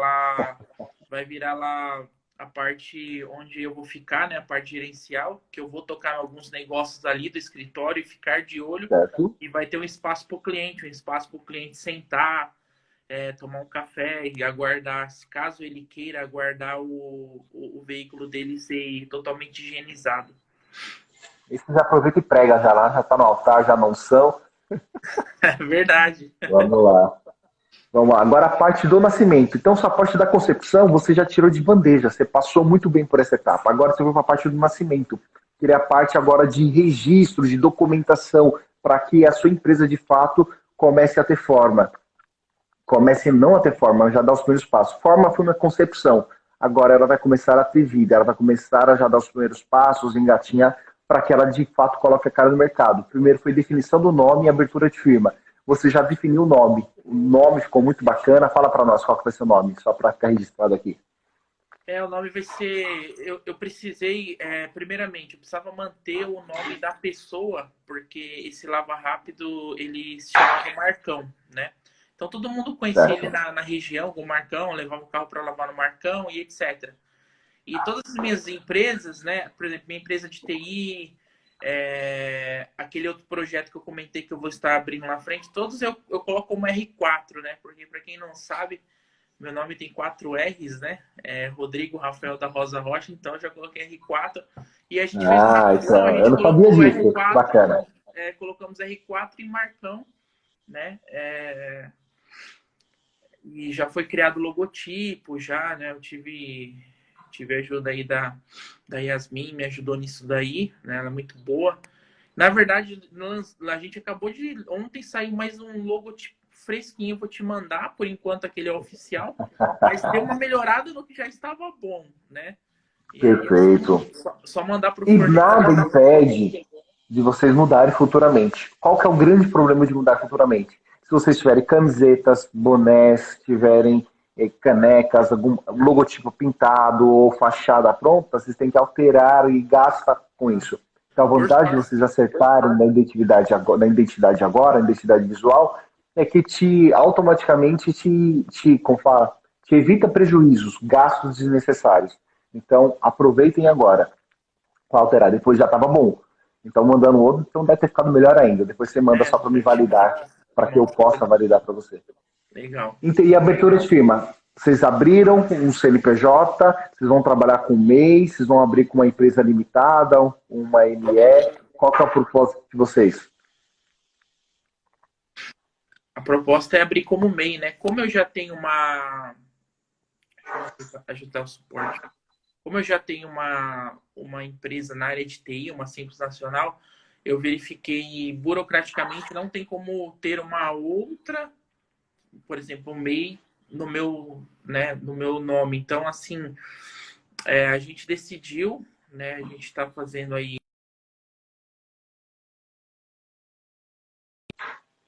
lá a parte onde eu vou ficar, né? A parte gerencial, que eu vou tocar alguns negócios ali do escritório e ficar de olho. Certo? E vai ter um espaço para o cliente, sentar, tomar um café e aguardar, caso ele queira aguardar o veículo dele ser totalmente higienizado. Esse já aproveita e prega já lá, já tá no altar, já não são. É verdade. Vamos lá. Vamos lá. Agora a parte do nascimento. Então, sua parte da concepção você já tirou de bandeja. Você passou muito bem por essa etapa. Agora você vai para a parte do nascimento. Que é a parte agora de registro, de documentação, para que a sua empresa de fato comece a ter forma. Comece não a ter forma, já dar os primeiros passos. Forma foi uma concepção. Agora ela vai começar a ter vida, ela vai começar a já dar os primeiros passos, engatinhar, para que ela de fato coloque a cara no mercado. Primeiro foi definição do nome e abertura de firma. Você já definiu o nome. O nome ficou muito bacana. Fala para nós qual que vai ser o nome, só para ficar registrado aqui. O nome vai ser... Eu precisei, primeiramente, eu precisava manter o nome da pessoa, porque esse Lava Rápido, ele se chamava Marcão, né? Então todo mundo conhecia ele na região, o Marcão, levava o carro para lavar no Marcão e etc. E todas as minhas empresas, né? Por exemplo, minha empresa de TI, aquele outro projeto que eu comentei que eu vou estar abrindo na frente, todos eu coloco como R4, né? Porque para quem não sabe, meu nome tem 4 R's, né? Rodrigo Rafael da Rosa Rocha, então eu já coloquei R4. E a gente fez uma então, a gente eu não sabia disso. R4, bacana. Colocamos R4 em Marcão, né? E já foi criado o logotipo, já, né? Eu tive ajuda aí da Yasmin, me ajudou nisso daí, né? Ela é muito boa. Na verdade, a gente acabou de... Ontem saiu mais um logotipo fresquinho, vou te mandar, por enquanto aquele é oficial, mas deu uma melhorada no que já estava bom, né? Perfeito. Só mandar pro E nada impede de vocês mudarem futuramente. Qual que é o grande problema de mudar futuramente? Se vocês tiverem camisetas, bonés, tiverem canecas, algum logotipo pintado ou fachada pronta, vocês têm que alterar e gastar com isso. Então a vantagem de vocês acertarem na identidade agora, na identidade visual, é que automaticamente te evita prejuízos, gastos desnecessários. Então aproveitem agora para alterar. Depois já estava bom. Então mandando outro, então deve ter ficado melhor ainda. Depois você manda só para me validar, para que eu possa validar para você. Legal. E abertura de firma? Vocês abriram um CNPJ, vocês vão trabalhar com MEI, vocês vão abrir com uma empresa limitada, uma ME. Qual que é o propósito de vocês? A proposta é abrir como MEI, né? Como eu já tenho uma... Deixa eu ajudar o suporte. Como eu já tenho uma empresa na área de TI, uma Simples Nacional, eu verifiquei burocraticamente, não tem como ter uma outra, por exemplo, um MEI no meu nome. Então, assim, a gente decidiu, né? A gente está fazendo aí. No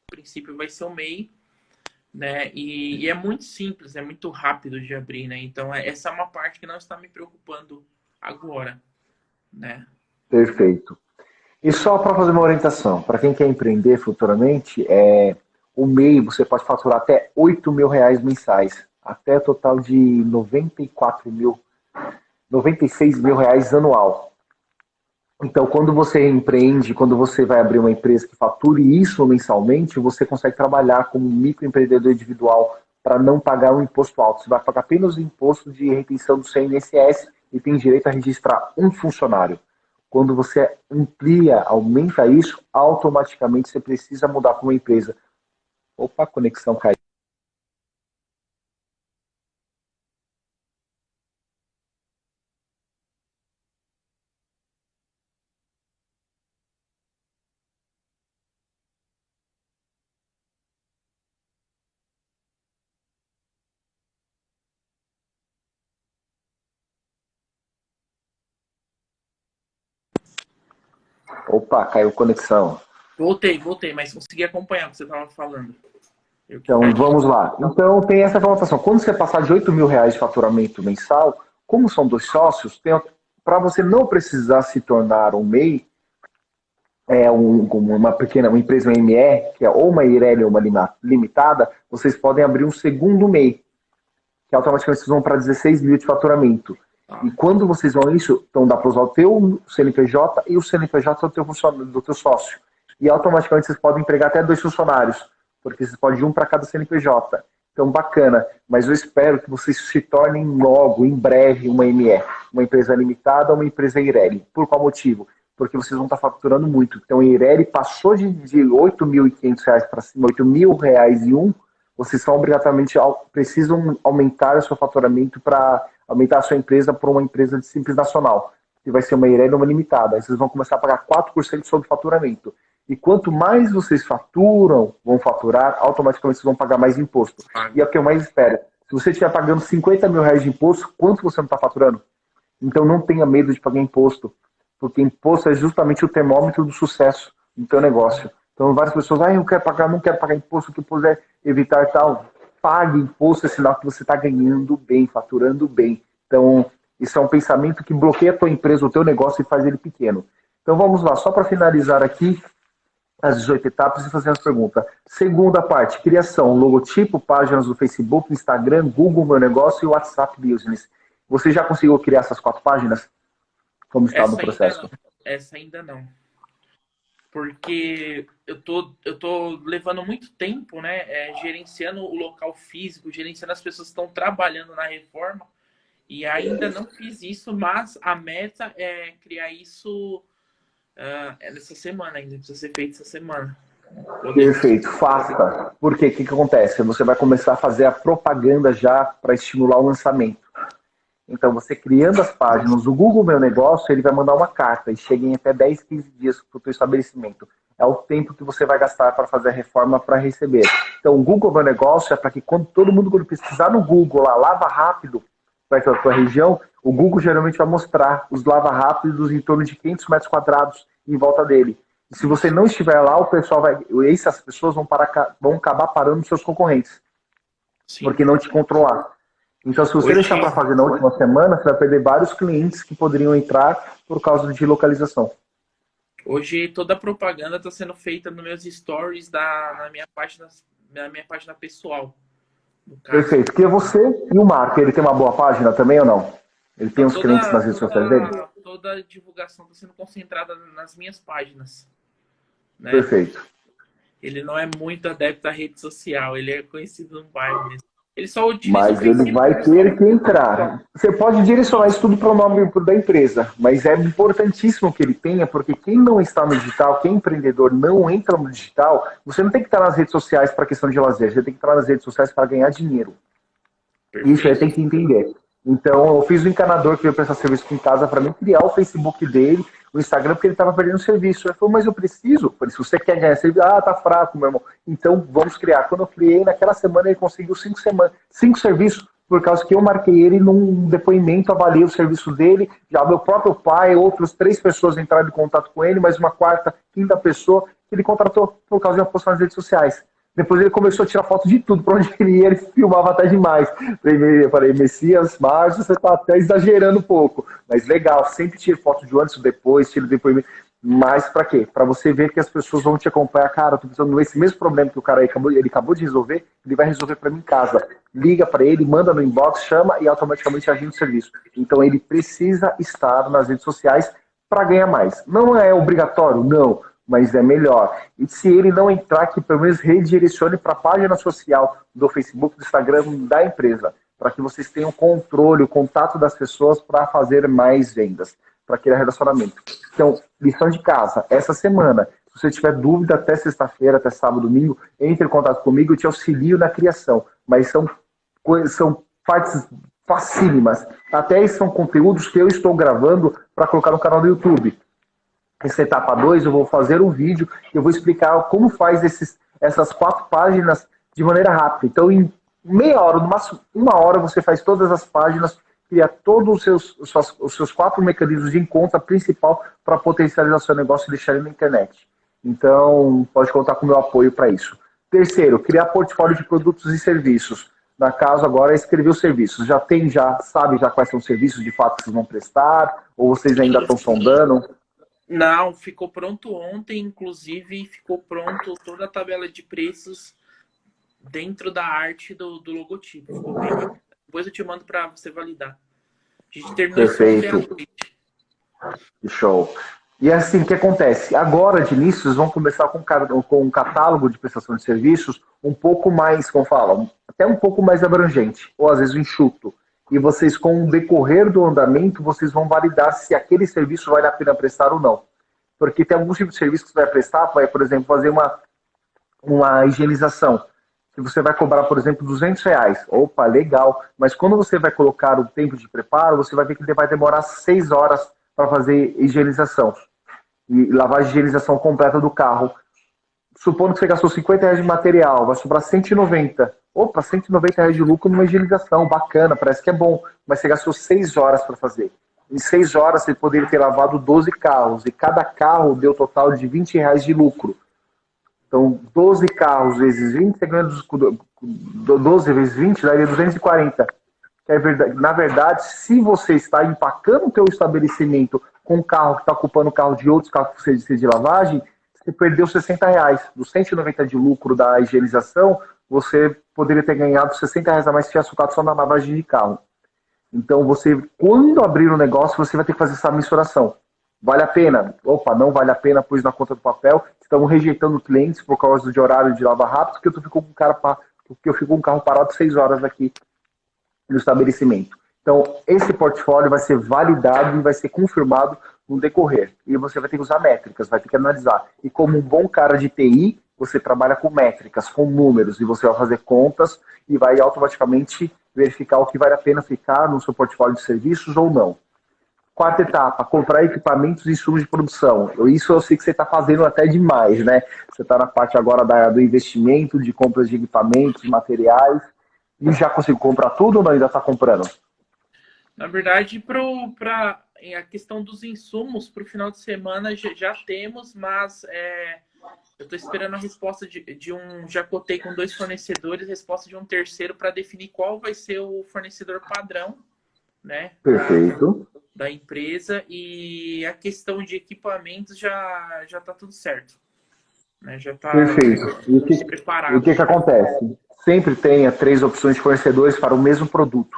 princípio vai ser o MEI, né? E é muito simples, é muito rápido de abrir, né? Então, essa é uma parte que não está me preocupando agora, né? Perfeito. E só para fazer uma orientação, para quem quer empreender futuramente, o MEI você pode faturar até R$8.000 mensais, até total de 96 mil reais anual. Então, quando você empreende, quando você vai abrir uma empresa que fature isso mensalmente, você consegue trabalhar como microempreendedor individual para não pagar um imposto alto. Você vai pagar apenas o imposto de retenção do seu INSS e tem direito a registrar um funcionário. Quando você amplia, aumenta isso, automaticamente você precisa mudar para uma empresa. Opa, a conexão caiu. Opa, caiu conexão. Voltei, mas consegui acompanhar o que você estava falando. Então, vamos lá. Então, tem essa informação. Quando você passar de R$8.000 de faturamento mensal, como são 2 sócios, para você não precisar se tornar um MEI, como uma empresa, uma ME, que é ou uma Eireli ou uma limitada, vocês podem abrir um segundo MEI, que automaticamente vocês vão para 16 mil de faturamento. E quando vocês vão isso, então dá para usar o teu CNPJ e o CNPJ do teu sócio. E automaticamente vocês podem empregar até 2 funcionários, porque vocês podem ir um para cada CNPJ. Então, bacana. Mas eu espero que vocês se tornem logo, em breve, uma ME, uma empresa limitada ou uma empresa Eireli. Por qual motivo? Porque vocês vão estar faturando muito. Então, a Eireli passou de R$ 8.500 para cima, R$ 8.000 e um, vocês são obrigatoriamente precisam aumentar o seu faturamento para aumentar a sua empresa para uma empresa de Simples Nacional, que vai ser uma Eireli ou uma limitada. Aí vocês vão começar a pagar 4% sobre o faturamento. E quanto mais vocês vão faturar, automaticamente vocês vão pagar mais imposto. E é o que eu mais espero. Se você estiver pagando R$ 50 mil de imposto, quanto você não está faturando? Então não tenha medo de pagar imposto, porque imposto é justamente o termômetro do sucesso do teu negócio. Então várias pessoas, eu não quero pagar imposto, o que puder evitar tal. Pague imposto, é sinal que você está ganhando bem, faturando bem. Então, isso é um pensamento que bloqueia a tua empresa, o teu negócio e faz ele pequeno. Então vamos lá, só para finalizar aqui as 18 etapas e fazer as perguntas. Segunda parte, criação, logotipo, páginas do Facebook, Instagram, Google Meu Negócio e WhatsApp Business. Você já conseguiu criar essas 4 páginas? Como está no processo? Essa ainda não. Porque eu tô levando muito tempo, né? Gerenciando o local físico, gerenciando as pessoas que estão trabalhando na reforma. E ainda não fiz isso, mas a meta é criar isso nessa semana ainda. Precisa ser feito essa semana. Perfeito, faça. Porque o que acontece? Você vai começar a fazer a propaganda já para estimular o lançamento. Então, você criando as páginas, o Google Meu Negócio, ele vai mandar uma carta e chega em até 10, 15 dias para o teu estabelecimento. É o tempo que você vai gastar para fazer a reforma para receber. Então, o Google Meu Negócio é para que quando quando pesquisar no Google lá, lava rápido, para a tua região, o Google geralmente vai mostrar os lava rápidos em torno de 500 metros quadrados em volta dele. E se você não estiver lá, o pessoal essas pessoas vão acabar parando seus concorrentes. Sim. Porque não te controlar. Então, se você deixar para fazer na última semana, você vai perder vários clientes que poderiam entrar por causa de localização. Hoje, toda a propaganda está sendo feita nos meus stories na minha página pessoal. Perfeito. Que é você e o Marco, ele tem uma boa página também ou não? Ele tem uns clientes nas redes sociais dele? Toda a divulgação está sendo concentrada nas minhas páginas. Né? Perfeito. Ele não é muito adepto à rede social, ele é conhecido no bairro mesmo. Ele só utiliza mas ele vai ter que entrar. Você pode direcionar isso tudo para o nome da empresa, mas é importantíssimo que ele tenha, porque quem não está no digital, quem é empreendedor não entra no digital, você não tem que estar nas redes sociais para questão de lazer, você tem que estar nas redes sociais para ganhar dinheiro. Perfeito. Isso aí tem que entender. Então, eu fiz um encanador que veio prestar serviço aqui em casa para mim criar o Facebook dele, o Instagram, porque ele estava perdendo serviço. Ele falou, mas eu preciso. Eu falei, se você quer ganhar serviço, tá fraco, meu irmão. Então, vamos criar. Quando eu criei, naquela semana ele conseguiu 5 serviços, por causa que eu marquei ele num depoimento, avaliei o serviço dele, já meu próprio pai, outras 3 pessoas entraram em contato com ele, mais uma 4ª, 5ª pessoa que ele contratou por causa de uma postagem nas redes sociais. Depois ele começou a tirar foto de tudo, para onde ele ia, ele filmava até demais. Eu falei, Messias, Márcio, você está até exagerando um pouco. Mas legal, sempre tira foto de antes e depois, tira depoimento. Mas para quê? Para você ver que as pessoas vão te acompanhar. Cara, eu tô precisando desse mesmo problema que o cara aí acabou de resolver, ele vai resolver para mim em casa. Liga para ele, manda no inbox, chama e automaticamente agenda o serviço. Então ele precisa estar nas redes sociais para ganhar mais. Não é obrigatório? Não. Mas é melhor. E se ele não entrar, que pelo menos redirecione para a página social do Facebook, do Instagram da empresa, para que vocês tenham controle, o contato das pessoas para fazer mais vendas, para criar relacionamento. Então, lição de casa, essa semana, se você tiver dúvida até sexta-feira, até sábado, domingo, entre em contato comigo, eu te auxilio na criação. Mas são partes facílimas. Até são conteúdos que eu estou gravando para colocar no canal do YouTube. Essa etapa 2, eu vou fazer um vídeo e eu vou explicar como faz essas 4 páginas de maneira rápida. Então, em meia hora, no máximo 1 hora, você faz todas as páginas, cria todos os seus 4 mecanismos de encontro principal para potencializar seu negócio e deixar ele na internet. Então, pode contar com o meu apoio para isso. Terceiro, criar portfólio de produtos e serviços. Na caso, agora, é escrever os serviços. Sabe quais são os serviços de fato que vocês vão prestar? Ou vocês ainda estão sondando? Não, ficou pronto ontem, inclusive ficou pronto toda a tabela de preços dentro da arte do logotipo. Ficou bem bacana. Depois eu te mando para você validar. A gente terminou isso ontem à Perfeito. noite. Show. E assim, o que acontece? Agora, de início, vocês vão começar com um catálogo de prestação de serviços um pouco mais, como falam, até um pouco mais abrangente, ou às vezes enxuto. E vocês, com o decorrer do andamento, vocês vão validar se aquele serviço vale a pena prestar ou não. Porque tem alguns tipos de serviço que você vai prestar, vai, por exemplo, fazer uma higienização. Se você vai cobrar, por exemplo, R$ 200, opa, legal. Mas quando você vai colocar o tempo de preparo, você vai ver que ele vai demorar 6 horas para fazer higienização. E lavagem de higienização completa do carro. Supondo que você gastou R$ 50 de material, vai sobrar 190. Opa, R$ 190 de lucro numa higienização, bacana, parece que é bom. Mas você gastou 6 horas para fazer. Em 6 horas você poderia ter lavado 12 carros. E cada carro deu total de R$ 20 de lucro. Então, 12 carros vezes 20, você ganha 12 vezes 20, daria 240. Que é verdade, na verdade, se você está empacando o seu estabelecimento com um carro que está ocupando o carro de outros carros que você de lavagem, você perdeu R$ 60. Dos 190 de lucro da higienização, você poderia ter ganhado R$ 60 a mais se tivesse focado só na lavagem de carro. Então, você, quando abrir o negócio, você vai ter que fazer essa mensuração. Vale a pena? Opa, não vale a pena, pus na conta do papel. Estamos rejeitando clientes por causa de horário de lavar rápido, porque eu fico com um carro parado 6 horas aqui no estabelecimento. Então, esse portfólio vai ser validado e vai ser confirmado no decorrer. E você vai ter que usar métricas, vai ter que analisar. E como um bom cara de TI, você trabalha com métricas, com números, e você vai fazer contas e vai automaticamente verificar o que vale a pena ficar no seu portfólio de serviços ou não. Quarta etapa, comprar equipamentos e insumos de produção. Isso eu sei que você está fazendo até demais, né? Você está na parte agora do investimento, de compras de equipamentos, materiais. E já conseguiu comprar tudo ou ainda está comprando? Na verdade, a questão dos insumos para o final de semana já temos, mas eu estou esperando a resposta de um. Já cotei com 2 fornecedores, resposta de um terceiro para definir qual vai ser o fornecedor padrão, né? Perfeito. Da empresa, e a questão de equipamentos já está tudo certo. Né? Já está preparado. E o que acontece? Sempre tenha 3 opções de fornecedores para o mesmo produto.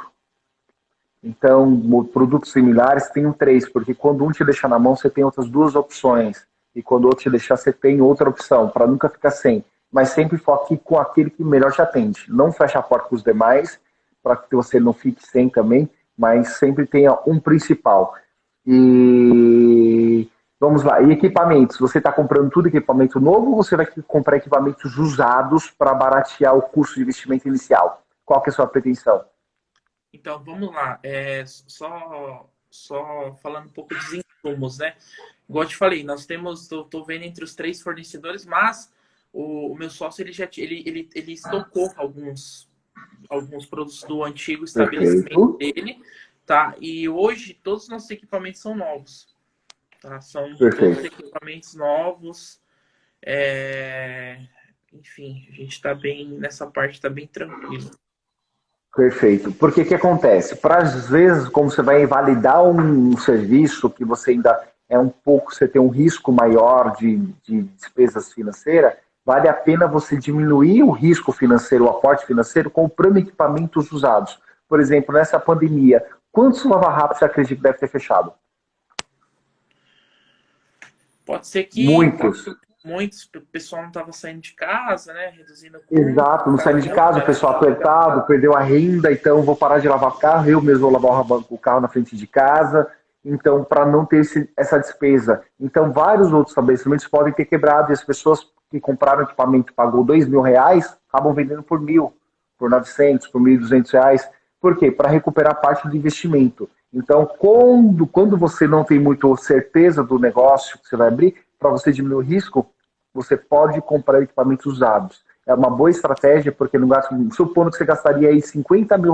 Então, produtos similares tem 3, porque quando um te deixar na mão, você tem outras 2 opções. E quando o outro te deixar, você tem outra opção, para nunca ficar sem. Mas sempre foque com aquele que melhor te atende. Não feche a porta com os demais, para que você não fique sem também, mas sempre tenha um principal. E vamos lá, e equipamentos? Você está comprando tudo equipamento novo ou você vai comprar equipamentos usados para baratear o custo de investimento inicial? Qual que é a sua pretensão? Então, vamos lá. Só falando um pouco dos insumos, né? Igual eu te falei, nós temos, estou vendo entre os 3 fornecedores, mas o meu sócio ele estocou alguns produtos do antigo estabelecimento dele, tá? E hoje todos os nossos equipamentos são novos, tá? São todos equipamentos novos. Enfim, a gente está bem nessa parte, está bem tranquilo. Perfeito. Porque o que acontece? Para às vezes, como você vai validar um serviço que você ainda você tem um risco maior de despesas financeiras, vale a pena você diminuir o risco financeiro, o aporte financeiro, comprando equipamentos usados. Por exemplo, nessa pandemia, quantos lava-rápidos você acredita que deve ter fechado? Pode ser que muitos, o pessoal não estava saindo de casa, né? Reduzindo o custo. Exato, não saindo de casa, o pessoal apertado, perdeu a renda, então vou parar de lavar carro, eu mesmo vou lavar o carro na frente de casa. Então, para não ter essa despesa. Então, vários outros estabelecimentos podem ter quebrado e as pessoas que compraram equipamento e pagou R$ 2.000, acabam vendendo por 1.000, por 900, por R$ 1.200. Por quê? Para recuperar parte do investimento. Então, quando você não tem muito certeza do negócio que você vai abrir, para você diminuir o risco, você pode comprar equipamentos usados. É uma boa estratégia, porque no gasto, supondo que você gastaria aí R$ 50 mil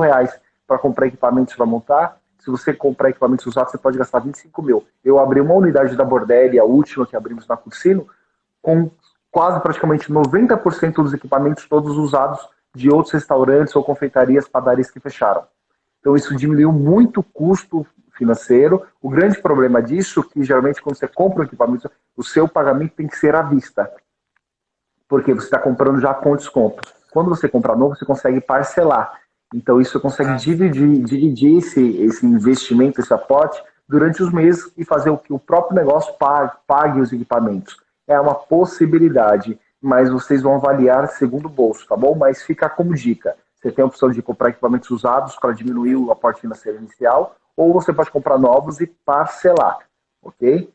para comprar equipamentos para montar, se você comprar equipamentos usados, você pode gastar 25 mil. Eu abri uma unidade da Bordelli, a última que abrimos na Cursino, com quase praticamente 90% dos equipamentos todos usados de outros restaurantes ou confeitarias, padarias que fecharam. Então isso diminuiu muito o custo financeiro. O grande problema disso é que, geralmente, quando você compra um equipamento, o seu pagamento tem que ser à vista, porque você está comprando já com desconto. Quando você compra novo, você consegue parcelar. Então, isso você consegue Ah, dividir esse investimento, esse aporte, durante os meses e fazer o que o próprio negócio pague os equipamentos. É uma possibilidade, mas vocês vão avaliar segundo o bolso, tá bom? Mas fica como dica. Você tem a opção de comprar equipamentos usados para diminuir o aporte financeiro inicial, ou você pode comprar novos e parcelar, ok?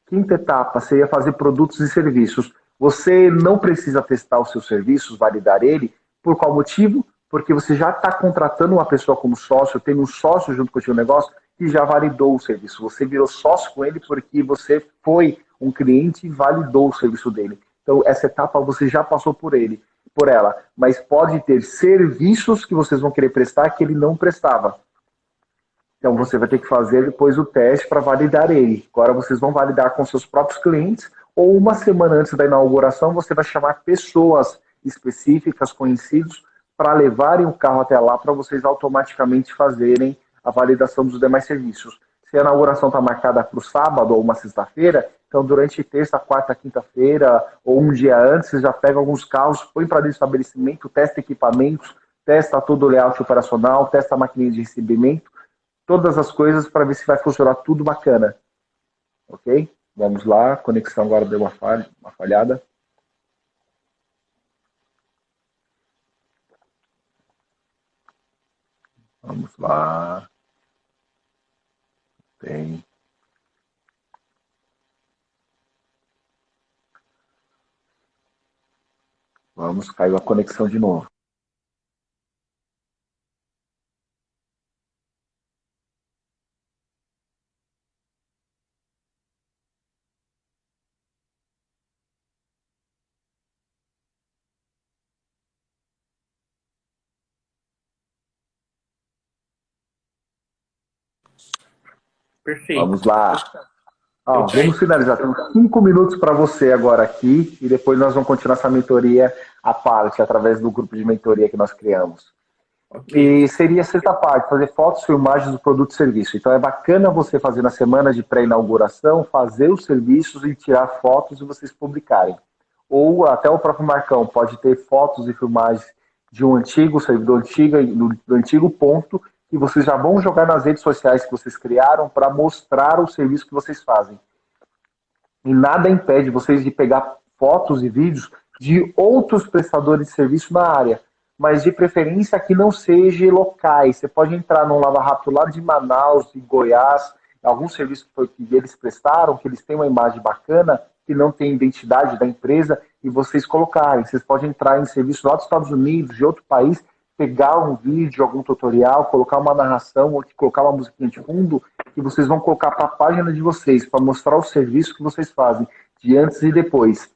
Quinta etapa seria fazer produtos e serviços. Você não precisa testar os seus serviços, validar ele. Por qual motivo? Porque você já está contratando uma pessoa como sócio, tendo um sócio junto com o seu negócio que já validou o serviço. Você virou sócio com ele porque você foi um cliente e validou o serviço dele. Então, essa etapa você já passou por ela. Mas pode ter serviços que vocês vão querer prestar que ele não prestava. Então você vai ter que fazer depois o teste para validar ele. Agora vocês vão validar com seus próprios clientes, ou uma semana antes da inauguração você vai chamar pessoas específicas, conhecidos, para levarem o carro até lá para vocês automaticamente fazerem a validação dos demais serviços. Se a inauguração está marcada para o sábado ou uma sexta-feira, então durante terça, quarta, quinta-feira ou um dia antes, vocês já pegam alguns carros, põe para dentro do estabelecimento, testa equipamentos, testa todo o layout operacional, testa a maquininha de recebimento, todas as coisas para ver se vai funcionar tudo bacana. Ok? Vamos lá, a conexão agora deu uma falhada. Vamos lá. Tem. Vamos, caiu a conexão de novo. perfeito. Vamos lá. Eu Vamos finalizar. Temos 5 minutos para você agora aqui e depois nós vamos continuar essa mentoria à parte, através do grupo de mentoria que nós criamos. Ok. E seria a sexta parte, fazer fotos, filmagens do produto e serviço. Então é bacana você fazer na semana de pré-inauguração, fazer os serviços e tirar fotos e vocês publicarem. Ou até o próprio Marcão pode ter fotos e filmagens de um antigo servidor do antigo ponto, que vocês já vão jogar nas redes sociais que vocês criaram para mostrar o serviço que vocês fazem. E nada impede vocês de pegar fotos e vídeos de outros prestadores de serviço na área, mas de preferência que não sejam locais. Você pode entrar num Lava Rápido lá de Manaus, de Goiás, algum serviço que eles prestaram, que eles têm uma imagem bacana, que não tem identidade da empresa, e vocês colocarem. Vocês podem entrar em serviço lá dos Estados Unidos, de outro país, pegar um vídeo, algum tutorial, colocar uma narração, ou colocar uma musiquinha de fundo, que vocês vão colocar para a página de vocês, para mostrar o serviço que vocês fazem, de antes e depois.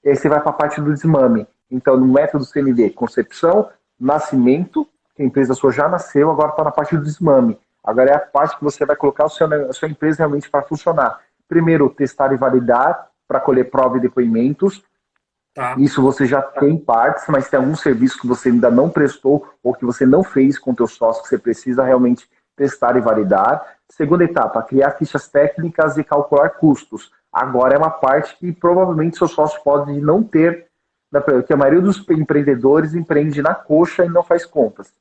E aí você vai para a parte do desmame. Então, no método CND, concepção, nascimento, que a empresa sua já nasceu, agora está na parte do desmame. Agora é a parte que você vai colocar a sua empresa realmente para funcionar. Primeiro, testar e validar, para colher prova e depoimentos. Tá. Isso você já tem partes, mas tem algum serviço que você ainda não prestou ou que você não fez com o teu sócio que você precisa realmente testar e validar. Segunda etapa, criar fichas técnicas e calcular custos. Agora é uma parte que provavelmente seu sócio pode não ter, porque a maioria dos empreendedores empreende na coxa e não faz contas.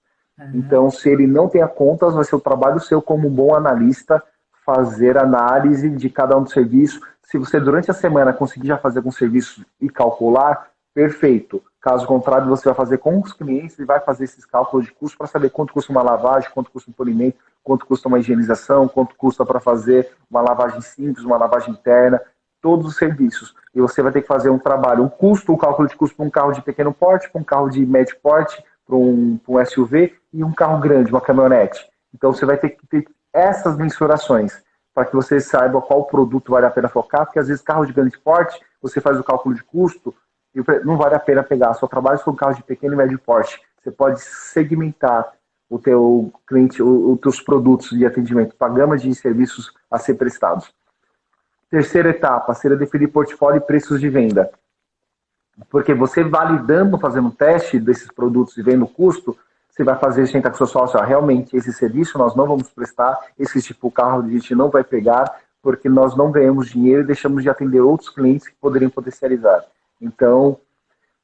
Então, se ele não tem a contas, vai ser o trabalho seu como um bom analista fazer análise de cada um dos serviços. Se você, durante a semana, conseguir já fazer algum serviço e calcular, perfeito. Caso contrário, você vai fazer com os clientes e vai fazer esses cálculos de custo para saber quanto custa uma lavagem, quanto custa um polimento, quanto custa uma higienização, quanto custa para fazer uma lavagem simples, uma lavagem interna, todos os serviços. E você vai ter que fazer um trabalho, um cálculo de custo para um carro de pequeno porte, para um carro de médio porte, para um SUV e um carro grande, uma caminhonete. Então você vai ter que ter essas mensurações para que você saiba qual produto vale a pena focar, porque às vezes carro de grande porte, você faz o cálculo de custo e não vale a pena pegar. Só trabalho com carro de pequeno e médio porte. Você pode segmentar o teu cliente, os teus produtos de atendimento para a gama de serviços a ser prestados. Terceira etapa seria definir portfólio e preços de venda. Porque você validando, fazendo um teste desses produtos e vendo o custo, Você vai fazer, sentar com o seu sócio, ó, realmente, esse serviço nós não vamos prestar, esse tipo de carro a gente não vai pegar, porque nós não ganhamos dinheiro e deixamos de atender outros clientes que poderiam potencializar. Então,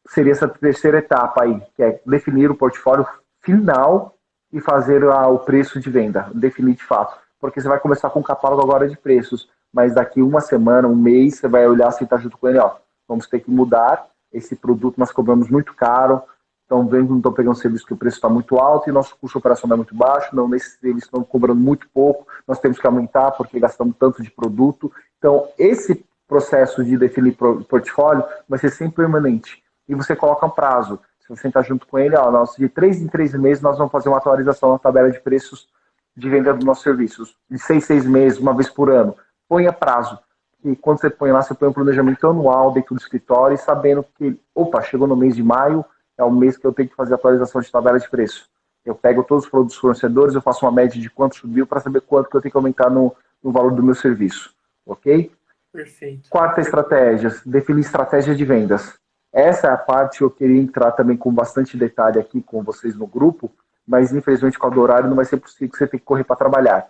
seria essa terceira etapa aí, que é definir o portfólio final e fazer o preço de venda, definir de fato. Porque você vai começar com um catálogo agora de preços, mas daqui uma semana, um mês, você vai olhar se está junto com ele, ó, vamos ter que mudar esse produto, nós cobramos muito caro, então vendo não estou pegando um serviço que o preço está muito alto e nosso custo operacional é muito baixo, não, nesse serviço estão cobrando muito pouco, nós temos que aumentar porque gastamos tanto de produto. Então, esse processo de definir portfólio vai ser sempre permanente. E você coloca um prazo. Se você sentar junto com ele, ó, nós, de 3 em 3 meses nós vamos fazer uma atualização na tabela de preços de venda dos nossos serviços. De 6 meses, uma vez por ano. Ponha prazo. E quando você põe lá, você põe um planejamento anual dentro do escritório, sabendo que, opa, chegou no mês de maio, é o mês que eu tenho que fazer a atualização de tabela de preço. Eu pego todos os produtos fornecedores, eu faço uma média de quanto subiu para saber quanto que eu tenho que aumentar no valor do meu serviço. Ok? Perfeito. Quarta estratégia, definir estratégia de vendas. Essa é a parte que eu queria entrar também com bastante detalhe aqui com vocês no grupo, mas infelizmente com o horário não vai ser possível, que você tem que correr para trabalhar.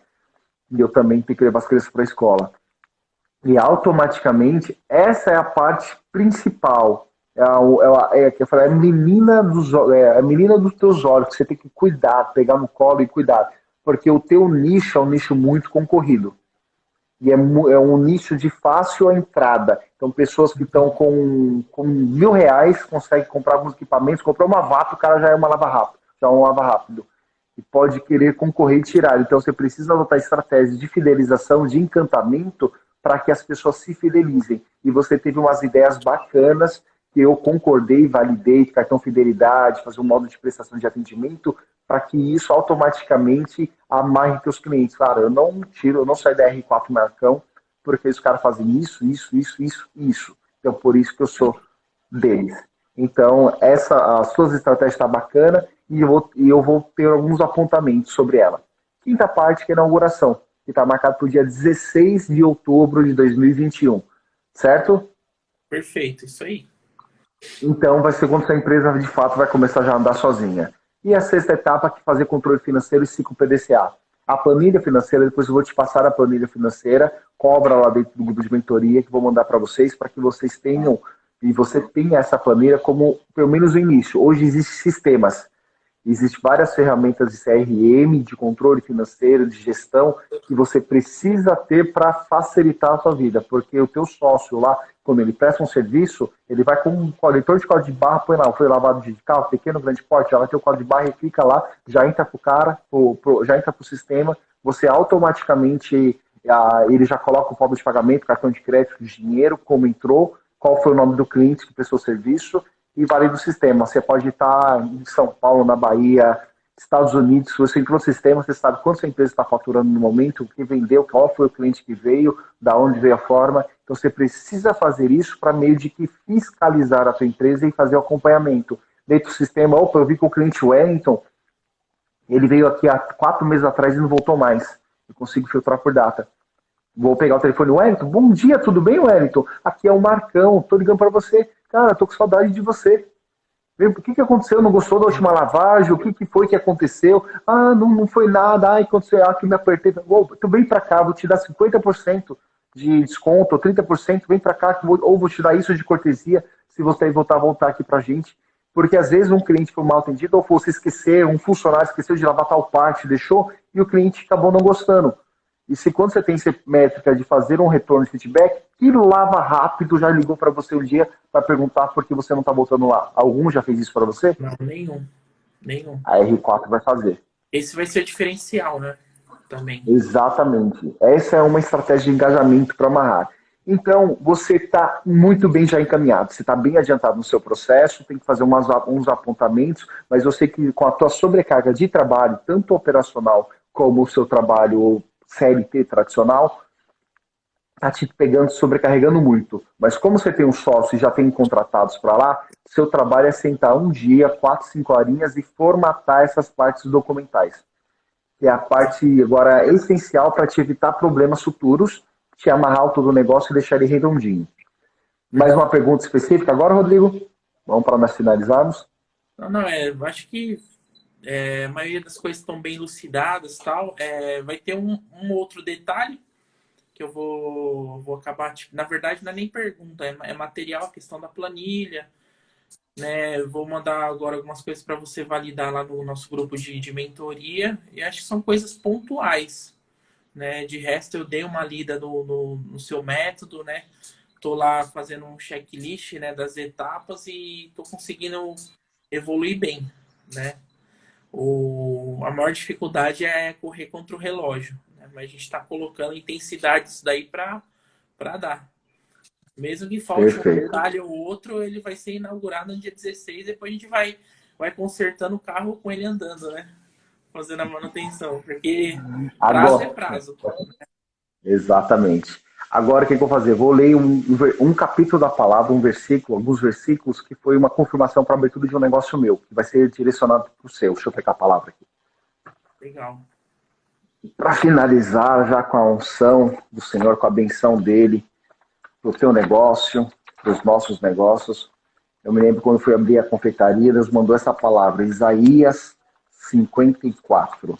E eu também tenho que levar as crianças para a escola. E automaticamente, essa é a parte principal. Que eu falei, a menina dos teus olhos, que você tem que cuidar, pegar no colo e cuidar. Porque o teu nicho é um nicho muito concorrido. E é um nicho de fácil entrada. Então, pessoas que estão com R$ 1.000 conseguem comprar alguns equipamentos, comprar uma vaca, o cara já é uma lava rápido, já é um lava rápido. E pode querer concorrer e tirar. Então, você precisa adotar estratégias de fidelização, de encantamento, para que as pessoas se fidelizem. E você teve umas ideias bacanas que eu concordei, validei, cartão fidelidade, fazer um modo de prestação de atendimento, para que isso automaticamente amarre teus clientes. Claro, eu não saio da R4 Marcão, porque os caras fazem isso. Então, por isso que eu sou deles. Então, as suas estratégias estão bacanas e eu vou ter alguns apontamentos sobre ela. Quinta parte, que é a inauguração, que está marcado para o dia 16 de outubro de 2021. Certo? Perfeito, isso aí. Então, vai ser quando essa empresa, de fato, vai começar já a andar sozinha. E a sexta etapa, que é fazer controle financeiro e ciclo PDCA. A planilha financeira, depois eu vou te passar a planilha financeira, cobra lá dentro do grupo de mentoria, que vou mandar para vocês, para que vocês tenham, e você tenha essa planilha como, pelo menos, o início. Hoje existem sistemas. Existem várias ferramentas de CRM, de controle financeiro, de gestão, que você precisa ter para facilitar a sua vida. Porque o teu sócio lá, quando ele presta um serviço, ele vai com um leitor de código de barra, põe lá, foi lavado de carro, pequeno, grande porte, já vai ter o código de barra e clica lá, já entra para o cara, já entra para o sistema, você automaticamente, ele já coloca o modo de pagamento, cartão de crédito, dinheiro, como entrou, qual foi o nome do cliente que prestou o serviço, e valida o sistema. Você pode estar em São Paulo, na Bahia, Estados Unidos, se você entrou no sistema, você sabe quanto sua empresa está faturando no momento, o que vendeu, qual foi o cliente que veio, da onde veio a forma. Então você precisa fazer isso para meio de que fiscalizar a sua empresa e fazer o acompanhamento. Dentro do sistema, eu vi que o cliente Wellington, ele veio aqui há 4 meses atrás e não voltou mais. Eu consigo filtrar por data. Vou pegar o telefone, Wellington, bom dia, tudo bem, Wellington? Aqui é o Marcão, tô ligando para você. Cara, tô com saudade de você. O que aconteceu? Não gostou da última lavagem? O que foi que aconteceu? Ah, não foi nada. Ah, aconteceu que me apertei. Tu vem pra cá, vou te dar 50% de desconto, ou 30%, vem pra cá, ou vou te dar isso de cortesia, se você voltar aqui pra gente. Porque às vezes um cliente foi mal atendido, ou você esquecer, um funcionário esqueceu de lavar tal parte, deixou, e o cliente acabou não gostando. E se quando você tem essa métrica de fazer um retorno de feedback, que lava rápido já ligou para você um dia para perguntar por que você não está voltando lá? Algum já fez isso para você? Não, nenhum. A R4 vai fazer. Esse vai ser o diferencial, né? Também. Exatamente. Essa é uma estratégia de engajamento para amarrar. Então, você está muito bem já encaminhado. Você está bem adiantado no seu processo, tem que fazer uns apontamentos, mas eu sei que com a tua sobrecarga de trabalho, tanto operacional como o seu trabalho CLT tradicional, tá te pegando, sobrecarregando muito. Mas como você tem um sócio e já tem contratados para lá, seu trabalho é sentar um dia, 4, 5 horinhas e formatar essas partes documentais. Que é a parte agora essencial para te evitar problemas futuros, te amarrar todo o negócio e deixar ele redondinho. Mais uma pergunta específica agora, Rodrigo? Vamos para nós finalizarmos? Não, eu acho que A maioria das coisas estão bem elucidadas, tal. Vai ter um outro detalhe que eu vou acabar, tipo, na verdade não é nem pergunta, é material, a questão da planilha, né? Eu vou mandar agora algumas coisas para você validar lá no nosso grupo de mentoria, e acho que são coisas pontuais, né? De resto, eu dei uma lida no seu método, né? Tô lá fazendo um checklist, né, das etapas e tô conseguindo evoluir bem, né? A maior dificuldade é correr contra o relógio, né? Mas a gente está colocando intensidade disso daí para dar. Mesmo que falte um Perfeito. detalhe ou outro, ele vai ser inaugurado no dia 16, depois a gente vai consertando o carro com ele andando, né? Fazendo a manutenção, porque prazo é Agora, prazo. exatamente. Agora, o que eu vou fazer? Vou ler um capítulo da palavra, um versículo, alguns versículos, que foi uma confirmação para a abertura de um negócio meu, que vai ser direcionado para o seu. Deixa eu pegar a palavra aqui. Legal. Para finalizar, já com a unção do Senhor, com a benção dele, para o teu negócio, para os nossos negócios. Eu me lembro quando fui abrir a confeitaria, Deus mandou essa palavra, Isaías 54.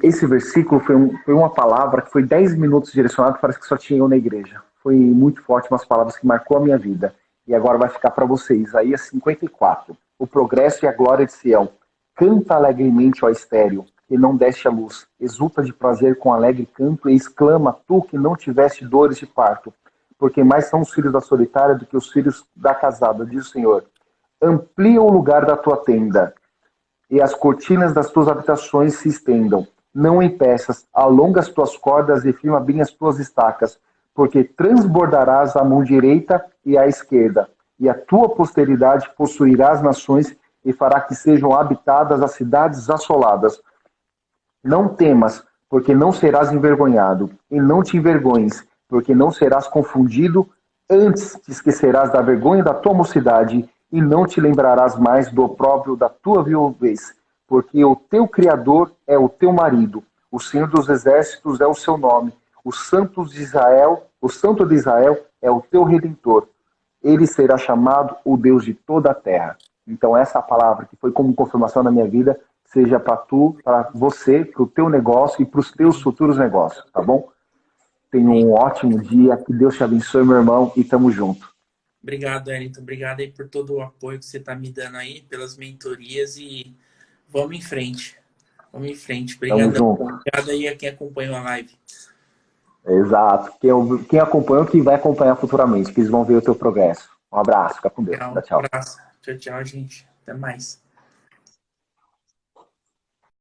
Esse versículo foi uma palavra que foi 10 minutos direcionado, parece que só tinha eu na igreja. Foi muito forte, umas palavras que marcou a minha vida. E agora vai ficar para você, Isaías 54. O progresso e a glória de Sião. Canta alegremente, ó estéreo, que não deste a luz. Exulta de prazer com alegre canto e exclama, tu que não tiveste dores de parto. Porque mais são os filhos da solitária do que os filhos da casada, diz o Senhor. Amplia o lugar da tua tenda e as cortinas das tuas habitações se estendam. Não impeças, alonga as tuas cordas e firma bem as tuas estacas, porque transbordarás a mão direita e a esquerda, e a tua posteridade possuirá as nações e fará que sejam habitadas as cidades assoladas. Não temas, porque não serás envergonhado, e não te envergonhes, porque não serás confundido, antes te esquecerás da vergonha da tua mocidade, e não te lembrarás mais do opróbrio da tua viuvez, porque o teu Criador é o teu marido, o Senhor dos Exércitos é o seu nome, o Santo de Israel é o teu Redentor. Ele será chamado o Deus de toda a terra. Então essa palavra que foi como confirmação na minha vida, seja para tu, para você, para o teu negócio e para os teus futuros negócios, tá bom? Tenha um ótimo dia, que Deus te abençoe, meu irmão, e tamo junto. Obrigado, Wellington. Obrigado aí por todo o apoio que você está me dando aí, pelas mentorias e vamos em frente. Vamos em frente. Tamo Obrigado. junto. Obrigado aí a quem acompanhou a live. Exato. Quem acompanhou, quem vai acompanhar futuramente, que eles vão ver o teu progresso. Um abraço, fica com Deus. Tchau, Tchau. abraço. Tchau, tchau, gente. Até mais.